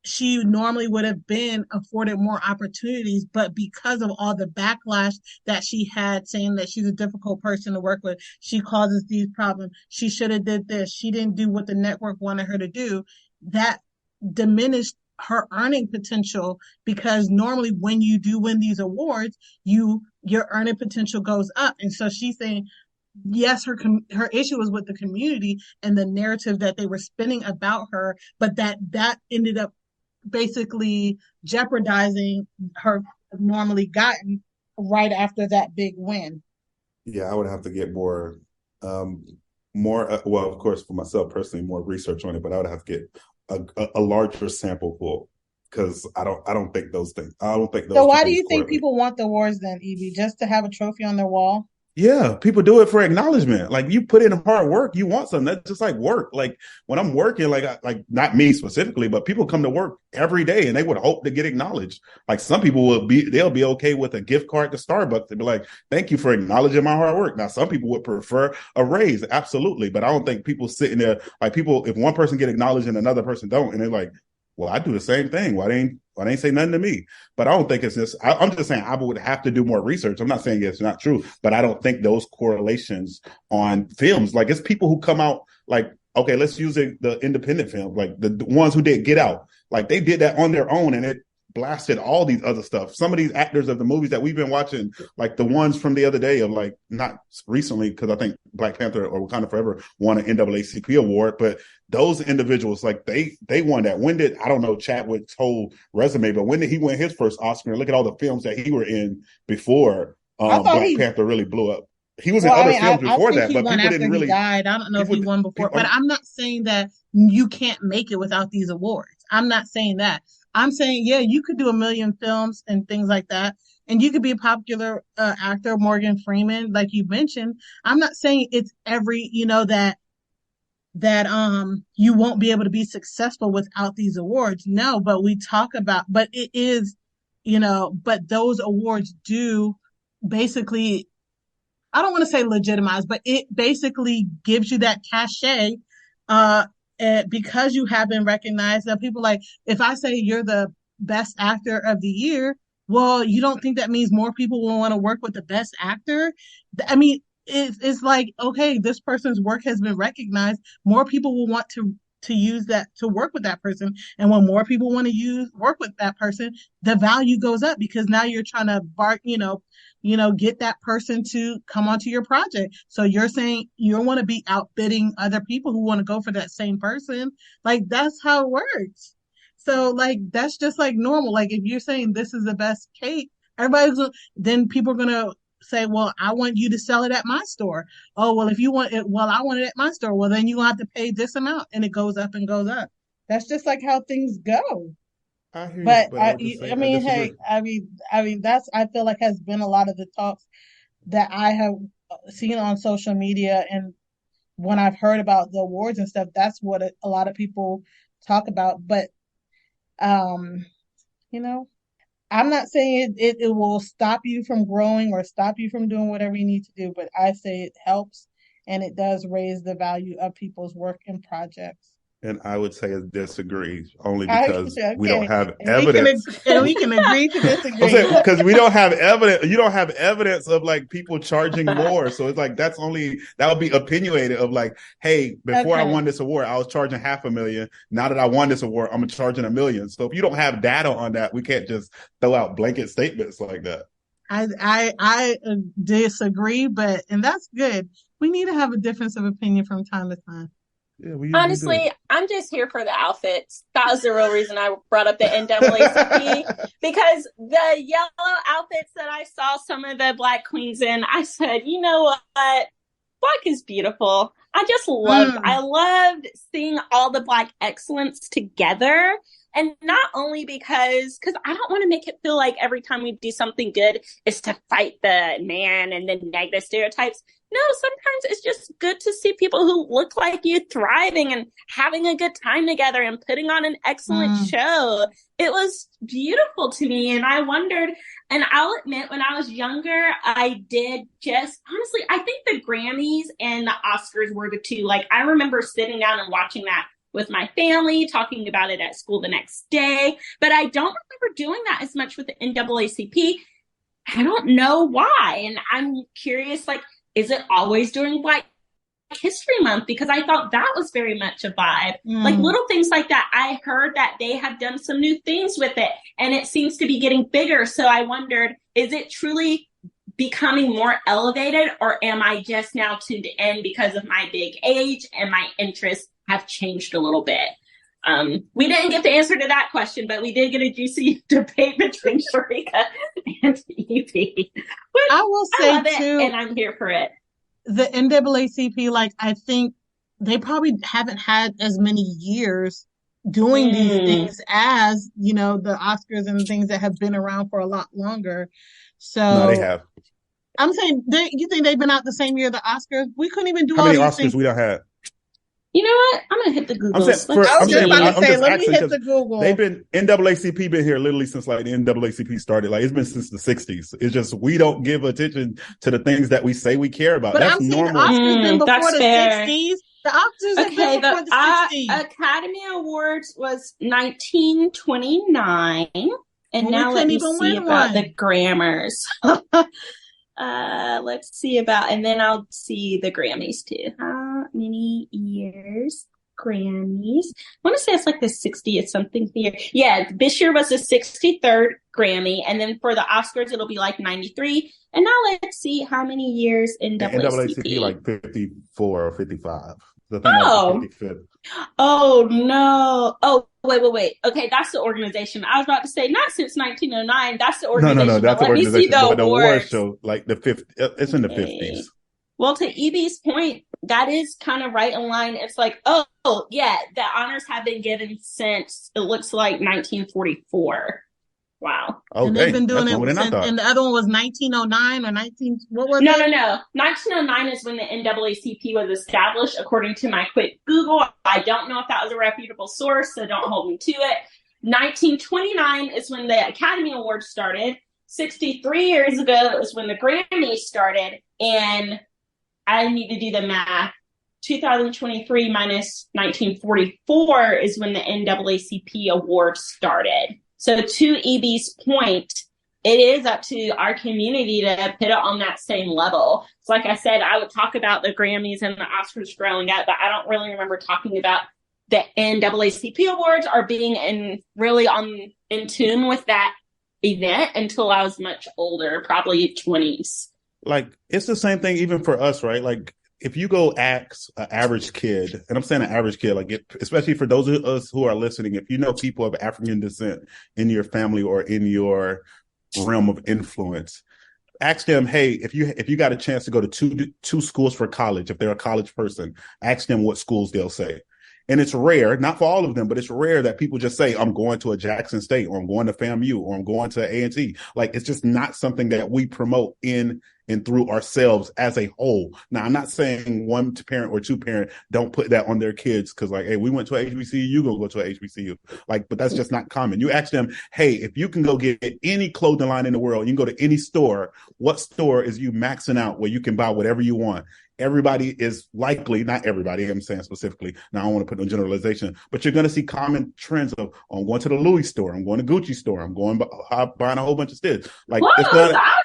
S1: she normally would have been afforded more opportunities, but because of all the backlash that she had, saying that she's a difficult person to work with, she causes these problems, she should have did this, she didn't do what the network wanted her to do, that diminished her earning potential, because normally when you do win these awards, your earning potential goes up. And so she's saying, yes, her issue was with the community and the narrative that they were spinning about her, but that ended up basically jeopardizing her normally gotten right after that big win.
S2: Yeah, I would have to get more, well, of course, for myself personally, more research on it, but I would have to get a larger sample pool because I don't think those things. I don't think those.
S1: So why do you think
S2: correlate.
S1: people want the awards then, Evie? Just to have a trophy on their wall?
S2: Yeah, people do it for acknowledgement. Like you put in hard work, you want something. That's just like work. Like when I'm working, like not me specifically, but people come to work every day and they would hope to get acknowledged. Like some people they'll be okay with a gift card to Starbucks to be like, thank you for acknowledging my hard work. Now, some people would prefer a raise, absolutely, but I don't think people sitting there like people. If one person get acknowledged and another person don't, and they're like, well, I do the same thing. Why they ain't say nothing to me? But I don't think it's this. I'm just saying I would have to do more research. I'm not saying it's not true, but I don't think those correlations on films, like it's people who come out like, okay, let's use the independent film, like the ones who did Get Out, like they did that on their own and it blasted all these other stuff. Some of these actors of the movies that we've been watching, like the ones from the other day of like, not recently, because I think Black Panther or Wakanda Forever won an NAACP award, but those individuals, like they won that. When did, I don't know Chadwick's whole resume, but when did he win his first Oscar? And look at all the films that he were in before Black Panther really blew up. He was in other films before that, but people didn't really.
S1: He died. I don't know if he won before, but I'm not saying that you can't make it without these awards. I'm not saying that. I'm saying, yeah, you could do a million films and things like that, and you could be a popular actor, Morgan Freeman, like you mentioned. I'm not saying it's every, that you won't be able to be successful without these awards. No, but we talk about, but it is, but those awards do basically, I don't want to say legitimize, but it basically gives you that cachet, because you have been recognized. That people like, if I say you're the best actor of the year, well, you don't think that means more people will want to work with the best actor? I mean, it's like, okay, this person's work has been recognized. More people will want to use that, to work with that person. And when more people want to work with that person, the value goes up, because now you're trying to get that person to come onto your project. So you're saying you want to be outbidding other people who want to go for that same person. Like that's how it works. So like that's just like normal. Like if you're saying this is the best cake, then people are gonna say, well, I want you to sell it at my store. Oh, well, if you want it, well, I want it at my store. Well, then you have to pay this amount, and it goes up and goes up. That's just like how things go.
S2: I hear
S1: But
S2: you, I
S1: mean,
S2: disagree.
S1: hey, I mean, that's, I feel like has been a lot of the talks that I have seen on social media, and when I've heard about the awards and stuff, that's what a lot of people talk about. But um, you know, I'm not saying it will stop you from growing or stop you from doing whatever you need to do, but I say it helps, and it does raise the value of people's work and projects.
S2: And I would say disagree only because we don't
S1: Okay,
S2: have
S1: and
S2: evidence.
S1: we can agree to
S2: I'm
S1: disagree.
S2: saying because we don't have evidence. You don't have evidence of like people charging more. So it's like that would be opinionated of like, hey, before I
S1: Okay.
S2: won this award, I was charging $500,000. Now that I won this award, I'm charging $1 million. So if you don't have data on that, we can't just throw out blanket statements like that.
S1: I disagree, and that's good. We need to have a difference of opinion from time to time.
S2: Yeah, we usually
S3: Honestly,
S2: do.
S3: I'm just here for the outfits. That was the real reason I brought up the NAACP, because the yellow outfits that I saw some of the Black queens in, I said, you know what? Black is beautiful. I loved seeing all the Black excellence together. And not only because I don't want to make it feel like every time we do something good is to fight the man and the negative stereotypes. No, sometimes it's just good to see people who look like you thriving and having a good time together and putting on an excellent show. It was beautiful to me. And I wondered, and I'll admit, when I was younger, I did honestly, I think the Grammys and the Oscars were the two. Like, I remember sitting down and watching that with my family, talking about it at school the next day. But I don't remember doing that as much with the NAACP. I don't know why. And I'm curious, like, is it always during Black History Month? Because I thought that was very much a vibe. Like, little things like that. I heard that they have done some new things with it, and it seems to be getting bigger. So I wondered, is it truly becoming more elevated, or am I just now tuned in because of my big age and my interests have changed a little bit? We didn't get the answer to that question, but we did get a juicy debate between Sharika and Evie.
S1: I will say too,
S3: and I'm here for it.
S1: The NAACP, like, I think they probably haven't had as many years doing these things as, you know, the Oscars and things that have been around for a lot longer. So
S2: no, they have.
S1: I'm saying, you think they've been out the same year the Oscars? We couldn't even do
S2: how
S1: all
S2: many
S1: these
S2: Oscars
S1: things.
S2: We don't have.
S3: You know what? I'm gonna hit the Google.
S1: I was just about to say, let me hit the Google.
S2: They've been NAACP been here literally since like the NAACP started. Like, it's been since the 60s. It's just we don't give attention to the things that we say we care about.
S1: But
S2: that's
S1: I'm
S2: normal.
S1: saying the Oscars been before
S3: That's
S1: the
S3: fair.
S1: 60s. The Oscars have been before the 60s.
S3: Academy Awards was 1929, and now let me see about the Grammys. Let's see about, and then I'll see the Grammys too. How many years Grammys? I want to say it's like the 60th something year. Yeah, this year was the 63rd Grammy, and then for the Oscars it'll be like 93. And now let's see how many years in NAACP.
S2: Like 54 or 55.
S3: Oh no! Oh wait. Okay, that's the organization. I was about to say not since 1909. That's the organization.
S2: No, that's the
S3: organization.
S2: Let me see
S3: the
S2: award show, like the 50. It's in the 50s.
S3: Well, to Evie's point, that is kind of right in line. It's like, oh yeah, the honors have been given since it looks like 1944. Wow.
S2: Okay.
S1: And they've been doing it since, and the other one was 1909 or 19. What was it?
S3: No. 1909 is when the NAACP was established, according to my quick Google. I don't know if that was a reputable source, so don't hold me to it. 1929 is when the Academy Awards started. 63 years ago is when the Grammys started, and I need to do the math. 2023 minus 1944 is when the NAACP awards started. So to Evie's point, it is up to our community to put it on that same level. So like I said, I would talk about the Grammys and the Oscars growing up, but I don't really remember talking about the NAACP awards or being in tune with that event until I was much older, probably 20s.
S2: Like, it's the same thing even for us, right? Like, if you go ask an average kid, and I'm saying an average kid, like, especially for those of us who are listening, if you know people of African descent in your family or in your realm of influence, ask them, hey, if you got a chance to go to two schools for college, if they're a college person, ask them what schools they'll say. And it's rare, not for all of them, but it's rare that people just say, I'm going to a Jackson State, or I'm going to FAMU, or I'm going to A&T. Like, it's just not something that we promote in and through ourselves as a whole. Now, I'm not saying one parent or two parent don't put that on their kids because, like, hey, we went to a HBCU, you gonna go to a HBCU. Like, but that's just not common. You ask them, hey, if you can go get any clothing line in the world, you can go to any store, what store is you maxing out where you can buy whatever you want? Everybody is likely, not everybody, I'm saying specifically, now I don't want to put no generalization, but you're going to see common trends of, oh, I'm going to the Louis store, I'm going to Gucci store, I'm going buying a whole bunch of stuff. Like,
S3: I was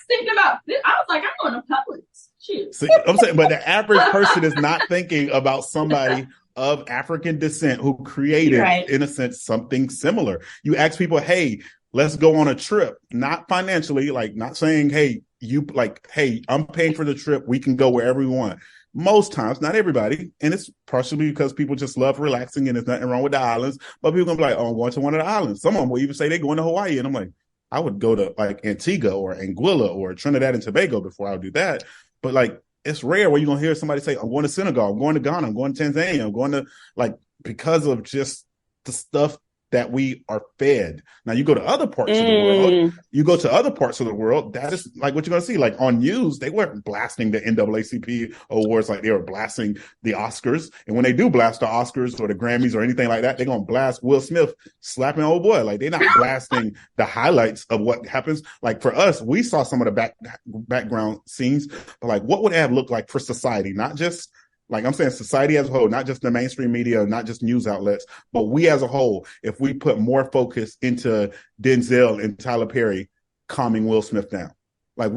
S3: thinking about, I was like, I'm going to Publix. Shoot.
S2: See, I'm saying, but the average person is not thinking about somebody of African descent who created, in a sense, something similar. You ask people, hey, let's go on a trip, not financially, like not saying, hey, I'm paying for the trip, we can go wherever we want. Most times, not everybody, and it's partially because people just love relaxing and there's nothing wrong with the islands, but people gonna be like, oh, I'm going to one of the islands. Some of them will even say they're going to Hawaii, and I'm like, I would go to like Antigua or Anguilla or Trinidad and Tobago before I would do that. But like, it's rare where you're going to hear somebody say, I'm going to Senegal, I'm going to Ghana, I'm going to Tanzania, I'm going to, like, because of just the stuff that we are fed. Now you go to other parts of the world, that is like what you're going to see. Like on news, they weren't blasting the NAACP awards like they were blasting the Oscars. And when they do blast the Oscars or the Grammys or anything like that, they're going to blast Will Smith slapping old boy. Like they're not blasting the highlights of what happens. Like for us, we saw some of the background scenes, but like what would it have looked like for society? Not just, like I'm saying, society as a whole, not just the mainstream media, not just news outlets, but we as a whole, if we put more focus into Denzel and Tyler Perry calming Will Smith down, like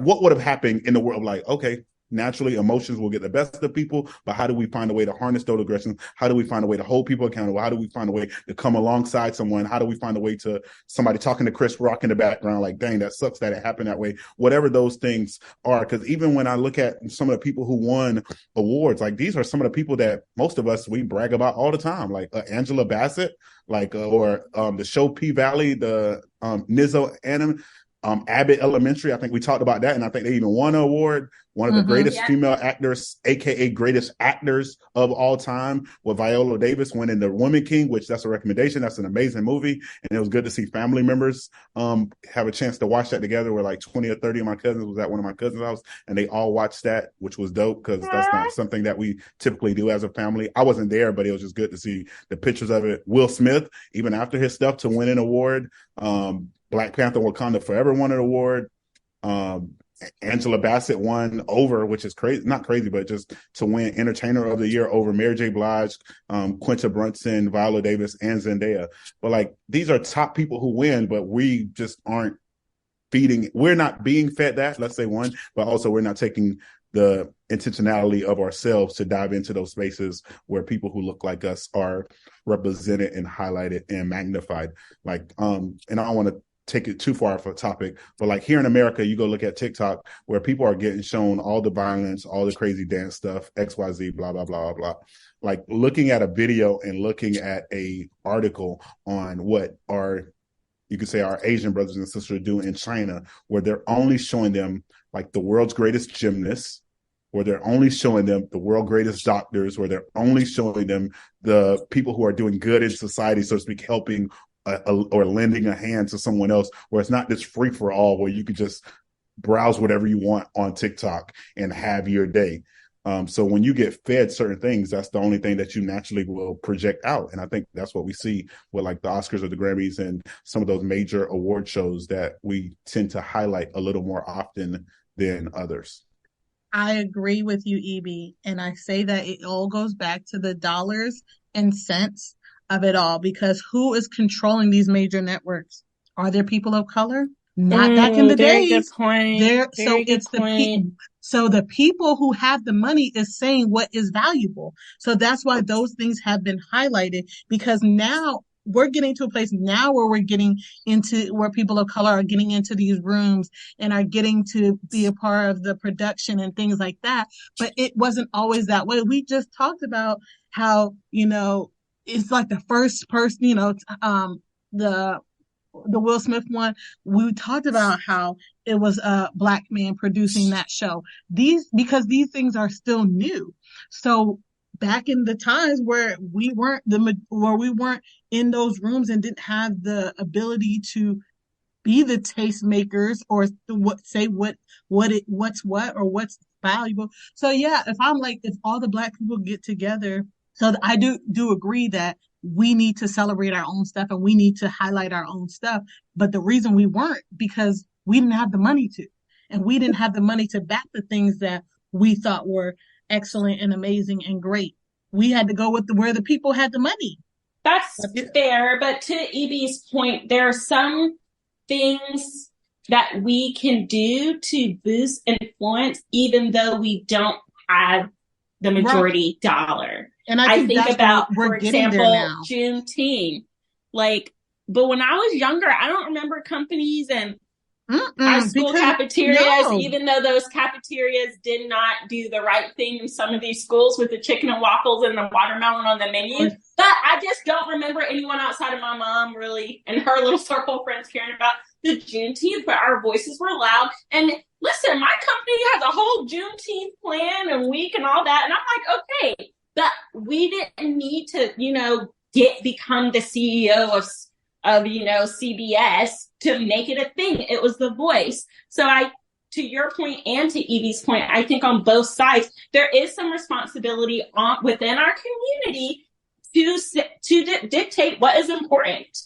S2: what would have happened in the world? Like, okay, naturally emotions will get the best of people, but how do we find a way to harness those aggressions? How do we find a way to hold people accountable? How do we find a way to come alongside someone? How do we find a way to somebody talking to Chris Rock in the background, like, dang, that sucks that it happened that way, whatever those things are. Because even when I look at some of the people who won awards, like these are some of the people that most of us, we brag about all the time, like Angela Bassett, like or the show P-Valley, the Nizzo anime, Abbott Elementary. I think we talked about that, and I think they even won an award. One of the greatest female actors, aka greatest actors of all time, with Viola Davis winning the Woman King, which that's a recommendation. That's an amazing movie, and it was good to see family members have a chance to watch that together. Where like 20 or 30 of my cousins was at one of my cousins' house, and they all watched that, which was dope because that's not something that we typically do as a family. I wasn't there, but it was just good to see the pictures of it. Will Smith, even after his stuff, to win an award. Black Panther Wakanda Forever won an award. Angela Bassett won over, which is crazy, not crazy, but just to win Entertainer of the Year over Mary J. Blige, Quinta Brunson, Viola Davis, and Zendaya. But like these are top people who win, but we just aren't we're not being fed that, let's say one, but also we're not taking the intentionality of ourselves to dive into those spaces where people who look like us are represented and highlighted and magnified. Like, and I don't want to take it too far off a topic, but like here in America, you go look at TikTok where people are getting shown all the violence, all the crazy dance stuff, XYZ, blah, blah, blah, blah. Like looking at a video and looking at a article on what you could say our Asian brothers and sisters are doing in China, where they're only showing them like the world's greatest gymnasts, where they're only showing them the world's greatest doctors, where they're only showing them the people who are doing good in society, so to speak, helping or lending a hand to someone else, where it's not this free for all where you could just browse whatever you want on TikTok and have your day. So when you get fed certain things, that's the only thing that you naturally will project out. And I think that's what we see with like the Oscars or the Grammys and some of those major award shows that we tend to highlight a little more often than others.
S1: I agree with you, EB. And I say that it all goes back to the dollars and cents of it all, because who is controlling these major networks? Are there people of color? Not back in the days.
S3: Good point.
S1: So the people who have the money is saying what is valuable. So that's why those things have been highlighted, because now we're getting to a place now where we're getting into where people of color are getting into these rooms and are getting to be a part of the production and things like that. But it wasn't always that way. We just talked about how, it's like the first person, the Will Smith one, we talked about how it was a Black man producing that show. Because these things are still new. So back in the times where we weren't in those rooms and didn't have the ability to be the tastemakers or say what's what or what's valuable. So yeah, if all the Black people get together. So I do agree that we need to celebrate our own stuff and we need to highlight our own stuff. But the reason we weren't, because we didn't have the money to, and we didn't have the money to back the things that we thought were excellent and amazing and great. We had to go with where the people had the money.
S3: That's fair. But to EB's point, there are some things that we can do to boost influence, even though we don't have the majority dollar. And I think about, for example, Juneteenth. But when I was younger, I don't remember companies and our school cafeterias, even though those cafeterias did not do the right thing in some of these schools with the chicken and waffles and the watermelon on the menu. But I just don't remember anyone outside of my mom really and her little circle of friends caring about the Juneteenth, but our voices were loud. And listen, my company has a whole Juneteenth plan and week and all that. And I'm like, okay, but we didn't need to, become the CEO of CBS to make it a thing. It was the voice. So to your point and to Evie's point, I think on both sides, there is some responsibility within our community to dictate what is important.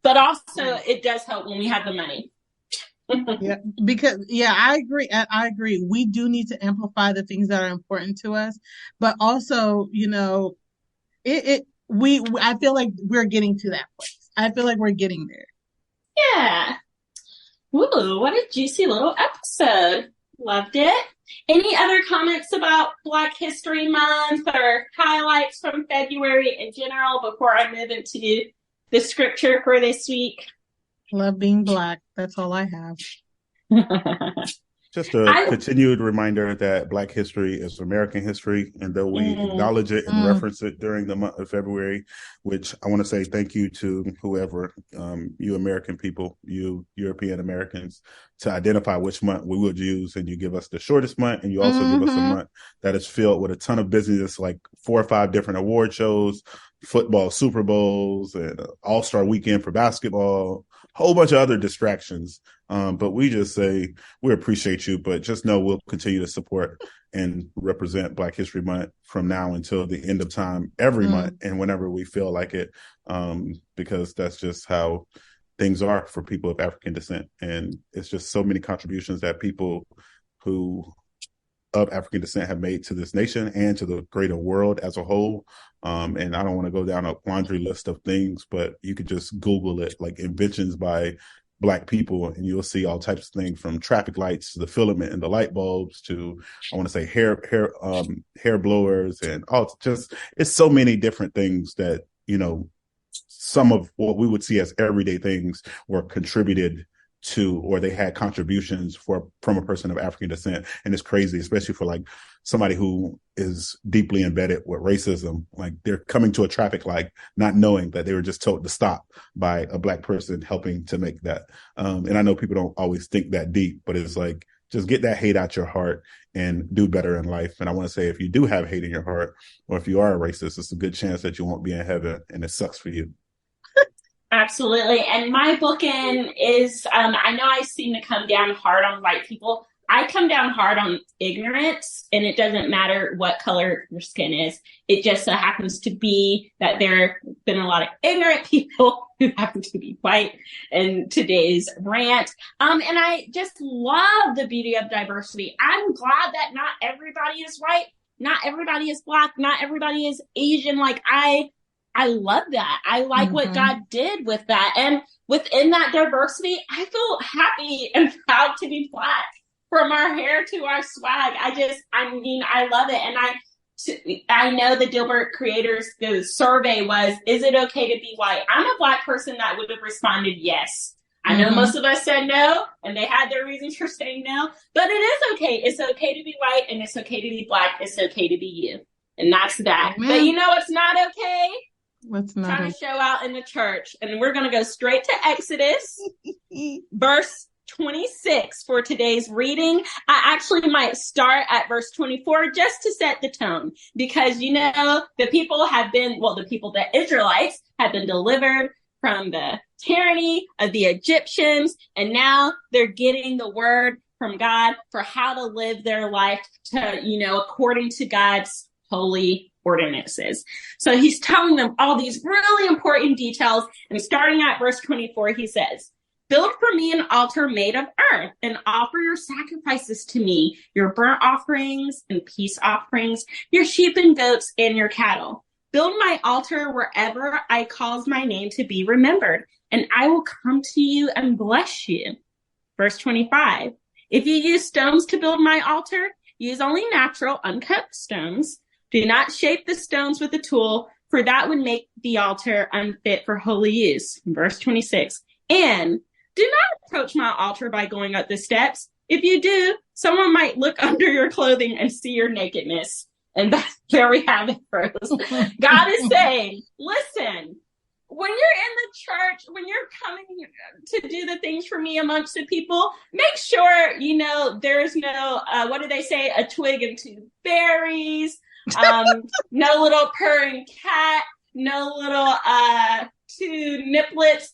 S3: But also, it does help when we have the money.
S1: I agree. I agree. We do need to amplify the things that are important to us, but also, I feel like we're getting to that place. I feel like we're getting there.
S3: Yeah. Ooh, what a juicy little episode. Loved it. Any other comments about Black History Month or highlights from February in general before I move into the scripture for this week?
S1: Love being Black. That's all I have.
S2: Just a continued reminder that Black history is American history, and though we acknowledge it and reference it during the month of February, which I want to say thank you to whoever, you American people, you European Americans, to identify which month we would use, and you give us the shortest month, and you also give us a month that is filled with a ton of business, like 4 or 5 different award shows, football Super Bowls, and All-Star Weekend for basketball, whole bunch of other distractions. But we just say we appreciate you, but just know we'll continue to support and represent Black History Month from now until the end of time, every month, and whenever we feel like it, because that's just how things are for people of African descent. And it's just so many contributions that people who of African descent have made to this nation and to the greater world as a whole. And I don't want to go down a laundry list of things, but you could just Google it, like inventions by Black people, and you'll see all types of things, from traffic lights to the filament and the light bulbs to, I want to say, hair blowers, and it's so many different things that, some of what we would see as everyday things were contributed to, or they had contributions from a person of African descent. And it's crazy, especially for like somebody who is deeply embedded with racism. Like, they're coming to a traffic light not knowing that they were just told to stop by a Black person helping to make that. And I know people don't always think that deep, but it's like, just get that hate out your heart and do better in life. And I want to say, if you do have hate in your heart, or if you are a racist, it's a good chance that you won't be in heaven, and it sucks for you.
S3: Absolutely. And my bookend is, I know I seem to come down hard on white people. I come down hard on ignorance, and it doesn't matter what color your skin is. It just so happens to be that there have been a lot of ignorant people who happen to be white in today's rant. And I just love the beauty of diversity. I'm glad that not everybody is white, not everybody is Black, not everybody is Asian. Like, I love that. I like what God did with that. And within that diversity, I feel happy and proud to be Black. From our hair to our swag. I love it. And I know the Dilbert creators, the survey was, is it okay to be white? I'm a Black person that would have responded yes. I know most of us said no, and they had their reasons for saying no, but it is okay. It's okay to be white, and it's okay to be Black. It's okay to be you. And that's that. Amen. But you know what's not okay?
S1: What's not
S3: trying to show out in the church. And we're going to go straight to Exodus, verse 26 for today's reading. I actually might start at verse 24 just to set the tone, because the Israelites have been delivered from the tyranny of the Egyptians, and now they're getting the word from God for how to live their life according to God's holy ordinances. So he's telling them all these really important details, and starting at verse 24, he says, "Build for me an altar made of earth, and offer your sacrifices to me, your burnt offerings and peace offerings, your sheep and goats and your cattle. Build my altar wherever I cause my name to be remembered, and I will come to you and bless you." Verse 25, "If you use stones to build my altar, use only natural, uncut stones. Do not shape the stones with a tool, for that would make the altar unfit for holy use." Verse 26, "And do not approach my altar by going up the steps. If you do, someone might look under your clothing and see your nakedness." And there we have it, folks. God is saying, listen, when you're in the church, when you're coming to do the things for me amongst the people, make sure, there's no, what do they say? A twig and two berries, no little purring cat, no little, two niplets.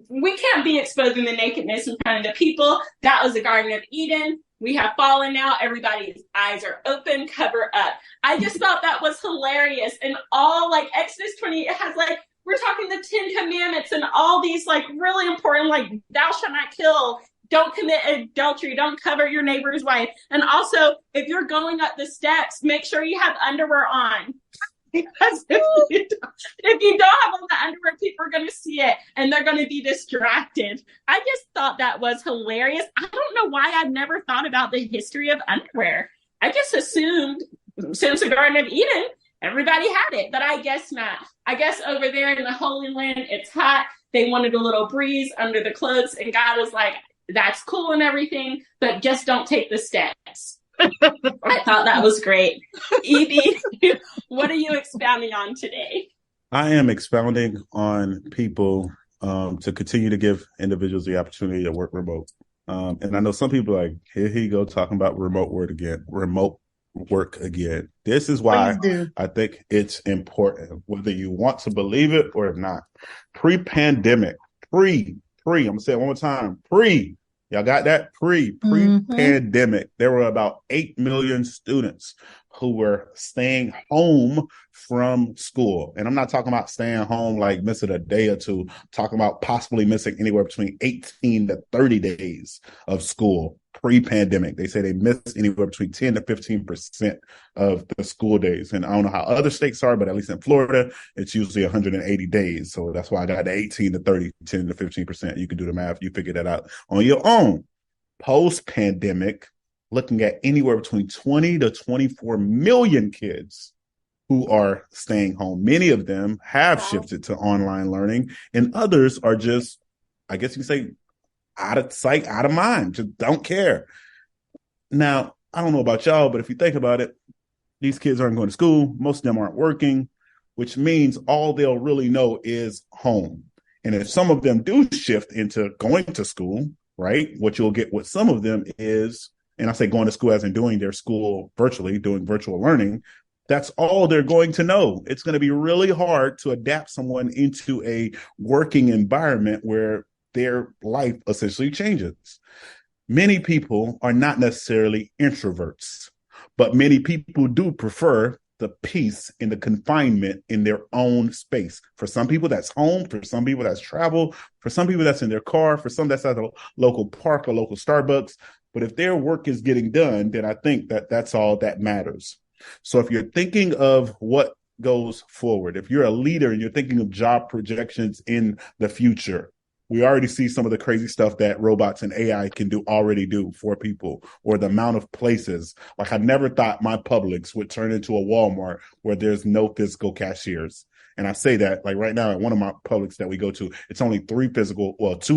S3: We can't be exposing the nakedness in front of the people. That was the Garden of Eden. We have fallen now. Everybody's eyes are open, cover up. I just thought that was hilarious. And all like Exodus 20, it has like, we're talking the 10 commandments and all these like really important, like thou shalt not kill, don't commit adultery, don't cover your neighbor's wife. And also, if you're going up the steps, make sure you have underwear on. Because if you don't have on the underwear, people are going to see it and they're going to be distracted. I just thought that was hilarious. I don't know why I've never thought about the history of underwear. I just assumed since the Garden of Eden, everybody had it, but I guess not. I guess over there in the Holy Land, it's hot. They wanted a little breeze under the clothes, and God was like, that's cool and everything, but just don't take the steps. I thought that was great. Evie, what are you expounding on today?
S2: I am expounding on people to continue to give individuals the opportunity to work remote. And I know some people are like, here he go talking about remote work again. This is why I think it's important, whether you want to believe it or not. Pre-pandemic, I'm going to say it one more time, y'all got that? Pre-pandemic, there were about 8 million students who were staying home from school. And I'm not talking about staying home like missing a day or two, I'm talking about possibly missing anywhere between 18 to 30 days of school pre-pandemic. They say they missed anywhere between 10 to 15% of the school days. And I don't know how other states are, but at least in Florida, it's usually 180 days. So that's why I got the 18 to 30, 10 to 15%. You can do the math. You figure that out on your own. Post-pandemic, looking at anywhere between 20 to 24 million kids who are staying home. Many of them have shifted to online learning, and others are just, I guess you can say, out of sight, out of mind, just don't care. Now, I don't know about y'all, but if you think about it, these kids aren't going to school. Most of them aren't working, which means all they'll really know is home. And if some of them do shift into going to school, right, what you'll get with some of them is, and I say going to school as in doing their school virtually, doing virtual learning, that's all they're going to know. It's going to be really hard to adapt someone into a working environment where their life essentially changes. Many people are not necessarily introverts, but many people do prefer the peace and the confinement in their own space. For some people, that's home. For some people, that's travel. For some people, that's in their car. For some, that's at a local park or local Starbucks. But if their work is getting done, then I think that that's all that matters. So if you're thinking of what goes forward, if you're a leader and you're thinking of job projections in the future, we already see some of the crazy stuff that robots and AI can already do for people, or the amount of places. Like, I never thought my Publix would turn into a Walmart where there's no physical cashiers. And I say that, like, right now at one of my Publix that we go to, it's only 2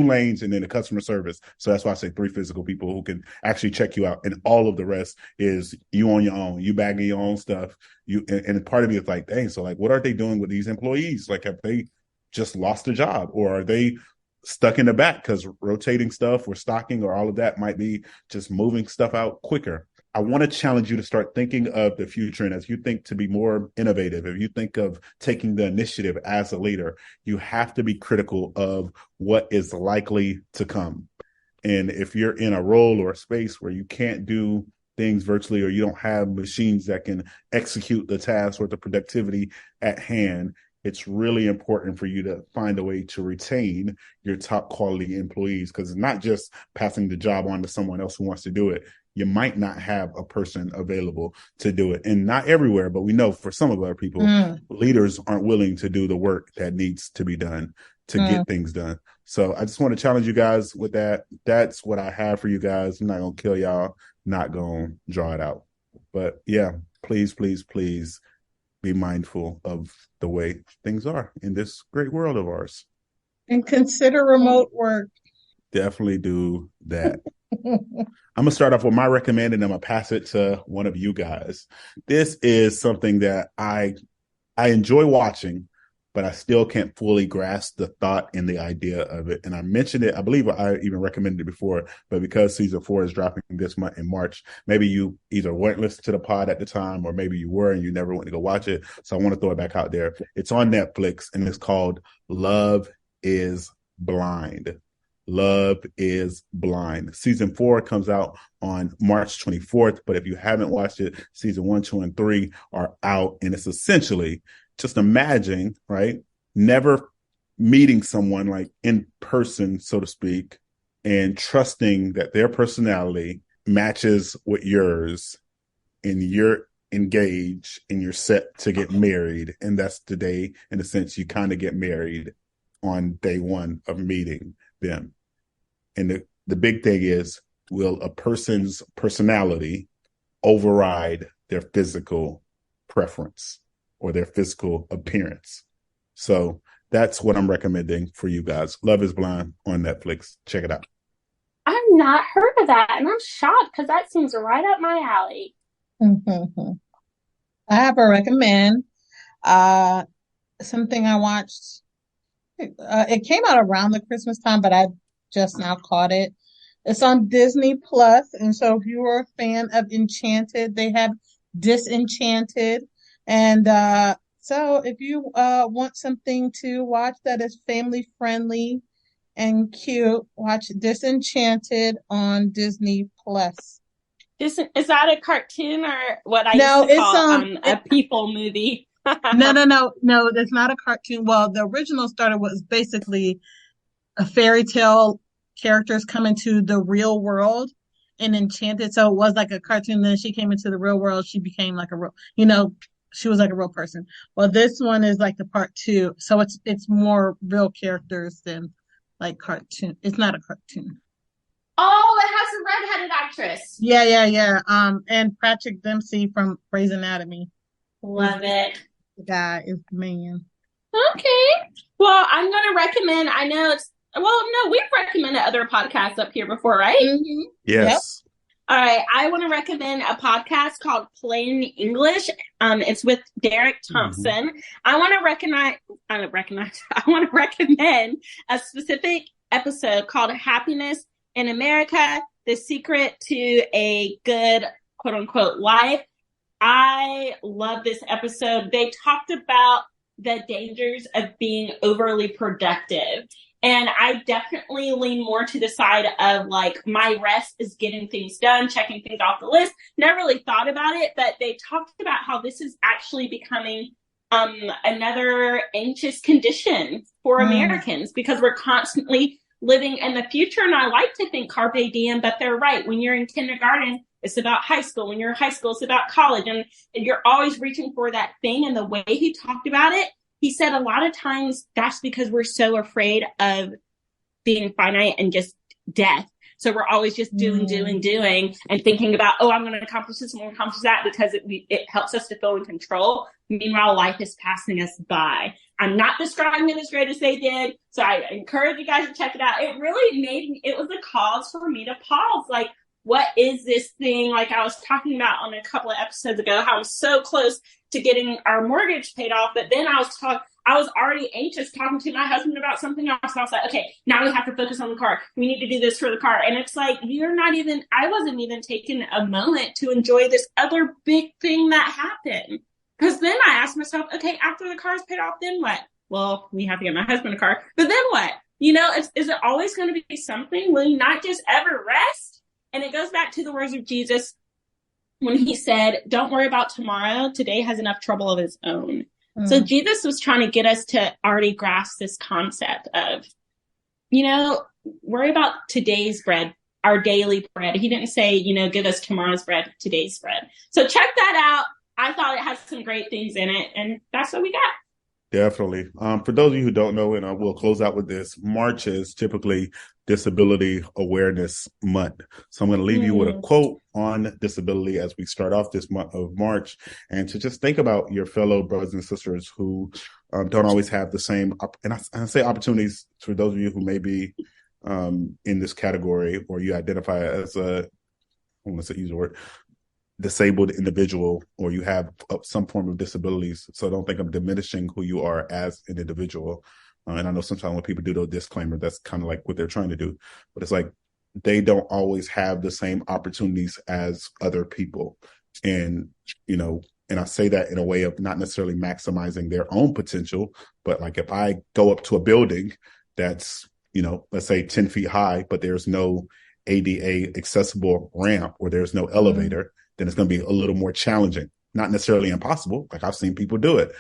S2: lanes and then the customer service. So that's why I say 3 physical people who can actually check you out. And all of the rest is you on your own, you bagging your own stuff. And part of me is like, dang, so like, what are they doing with these employees? Like, have they just lost a job, or are they stuck in the back because rotating stuff or stocking or all of that might be just moving stuff out quicker? I want to challenge you to start thinking of the future. And as you think to be more innovative, if you think of taking the initiative as a leader, you have to be critical of what is likely to come. And if you're in a role or a space where you can't do things virtually, or you don't have machines that can execute the task or the productivity at hand, it's really important for you to find a way to retain your top quality employees, because it's not just passing the job on to someone else who wants to do it. You might not have a person available to do it. And not everywhere, but we know for some of our people, leaders aren't willing to do the work that needs to be done to get things done. So I just want to challenge you guys with that. That's what I have for you guys. I'm not going to kill y'all, not going to draw it out. But yeah, please, please, please be mindful of the way things are in this great world of ours.
S1: And consider remote work.
S2: Definitely do that. I'm going to start off with my recommend, and I'm going to pass it to one of you guys. This is something that I enjoy watching, but I still can't fully grasp the thought and the idea of it. And I mentioned it, I believe I even recommended it before, but because season 4 is dropping this month in March, maybe you either weren't listening to the pod at the time, or maybe you were and you never went to go watch it. So I want to throw it back out there. It's on Netflix and it's called Love is Blind. Love is Blind. Season 4 comes out on March 24th, but if you haven't watched it, season 1, 2, and 3 are out, and it's essentially, just imagine, right, never meeting someone like in person, so to speak, and trusting that their personality matches with yours, and you're engaged and you're set to get married. And that's the day, in a sense, you kind of get married on day 1 of meeting them. And the big thing is, will a person's personality override their physical preference or their physical appearance? So that's what I'm recommending for you guys. Love is Blind on Netflix. Check it out.
S3: I've not heard of that, and I'm shocked because that seems right up my alley.
S1: Mm-hmm. I have a recommend. Something I watched. It came out around the Christmas time, but I just now caught it. It's on Disney Plus, and so if you are a fan of Enchanted, they have Disenchanted, and so if you want something to watch that is family friendly and cute, watch Disenchanted on Disney Plus.
S3: Is that a cartoon or what I
S1: No,
S3: used to call
S1: it's
S3: a people movie?
S1: No, that's not a cartoon. Well, the original starter was basically a fairy tale characters come into the real world and Enchanted. So it was like a cartoon. Then she came into the real world. She became like a real, she was like a real person. Well, this one is like the part 2. So it's more real characters than like cartoon. It's not a cartoon.
S3: Oh, it has a redheaded actress.
S1: Yeah. And Patrick Dempsey from Grey's Anatomy.
S3: Love it.
S1: The guy is the man.
S3: Okay. Well, I'm going to recommend, I know we've recommended other podcasts up here before, right?
S1: Mm-hmm.
S2: Yes.
S3: Yep. All right. I want to recommend a podcast called Plain English. It's with Derek Thompson. Mm-hmm. I want to recommend a specific episode called Happiness in America, The Secret to a Good, quote unquote, life. I love this episode. They talked about the dangers of being overly productive. And I definitely lean more to the side of like, my rest is getting things done, checking things off the list. Never really thought about it, but they talked about how this is actually becoming another anxious condition for Americans because we're constantly living in the future. And I like to think carpe diem, but they're right. When you're in kindergarten, it's about high school. When you're in high school, it's about college. And you're always reaching for that thing. And the way he talked about it, he said a lot of times that's because we're so afraid of being finite and just death. So we're always just doing and thinking about, I'm going to accomplish this, I'm going to accomplish that because it helps us to feel in control. Meanwhile, life is passing us by. I'm not describing it as great as they did. So I encourage you guys to check it out. It really it was a cause for me to pause. Like, what is this thing? Like I was talking about on a couple of episodes ago, how I'm so close to getting our mortgage paid off. But then I was already anxious talking to my husband about something else. And I was like, okay, now we have to focus on the car. We need to do this for the car. And it's like, I wasn't even taking a moment to enjoy this other big thing that happened. Because then I asked myself, okay, after the car is paid off, then what? Well, we have to get my husband a car. But then what? Is it always going to be something? Will you not just ever rest? And it goes back to the words of Jesus when he said, don't worry about tomorrow. Today has enough trouble of its own. So Jesus was trying to get us to already grasp this concept of, worry about today's bread, our daily bread. He didn't say, give us tomorrow's bread, today's bread. So check that out. I thought it had some great things in it, and that's what we got.
S2: Definitely. For those of you who don't know, and we'll close out with this, March is typically Disability Awareness Month. So I'm going to leave you with a quote on disability as we start off this month of March, and to just think about your fellow brothers and sisters who don't always have the same, and I say opportunities for those of you who may be in this category or you identify as I want to use the word, disabled individual or you have some form of disabilities. So don't think I'm diminishing who you are as an individual. And I know sometimes when people do those disclaimers, that's kind of like what they're trying to do. But it's like they don't always have the same opportunities as other people. And, and I say that in a way of not necessarily maximizing their own potential, but like if I go up to a building that's, let's say 10 feet high, but there's no ADA accessible ramp or there's no elevator, then it's going to be a little more challenging. Not necessarily impossible. Like I've seen people do it,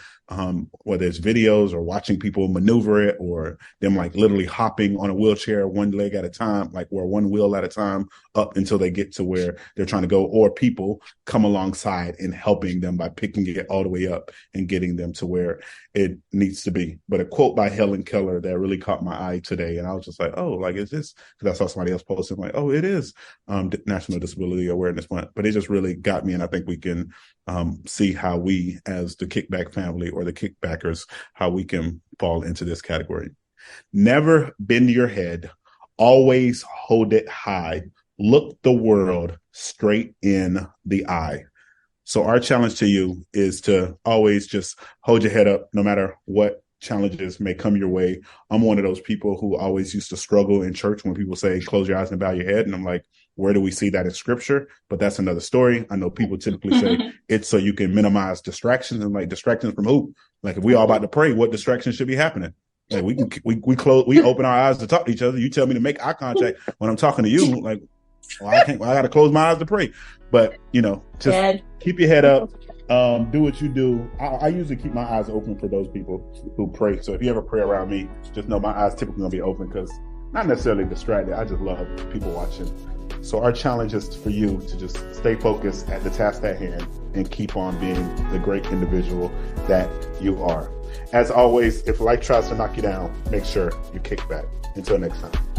S2: whether it's videos or watching people maneuver it or them like literally hopping on a wheelchair one leg at a time, like or one wheel at a time up until they get to where they're trying to go, or people come alongside and helping them by picking it all the way up and getting them to where it needs to be. But a quote by Helen Keller that really caught my eye today. And I was just like, oh, like, is this, because I saw somebody else posting like, oh, it is National Disability Awareness Month. But it just really got me. And I think we can see how we as the Kickback family or the Kickbackers, how we can fall into this category. Never bend your head, always hold it high, look the world straight in the eye. So our challenge to you is to always just hold your head up no matter what challenges may come your way. I'm one of those people who always used to struggle in church when people say, close your eyes and bow your head. And I'm like, where do we see that in scripture? But that's another story. I know people typically say it's so you can minimize distractions, and like distractions from who? Like if we all about to pray, what distractions should be happening? Like we open our eyes to talk to each other. You tell me to make eye contact when I'm talking to you. Like, well, I can't. Well, I got to close my eyes to pray. But just keep your head up. Do what you do. I usually keep my eyes open for those people who pray. So if you ever pray around me, just know my eyes typically gonna be open because not necessarily distracted. I just love people watching. So our challenge is for you to just stay focused at the task at hand and keep on being the great individual that you are. As always, if life tries to knock you down, make sure you kick back. Until next time.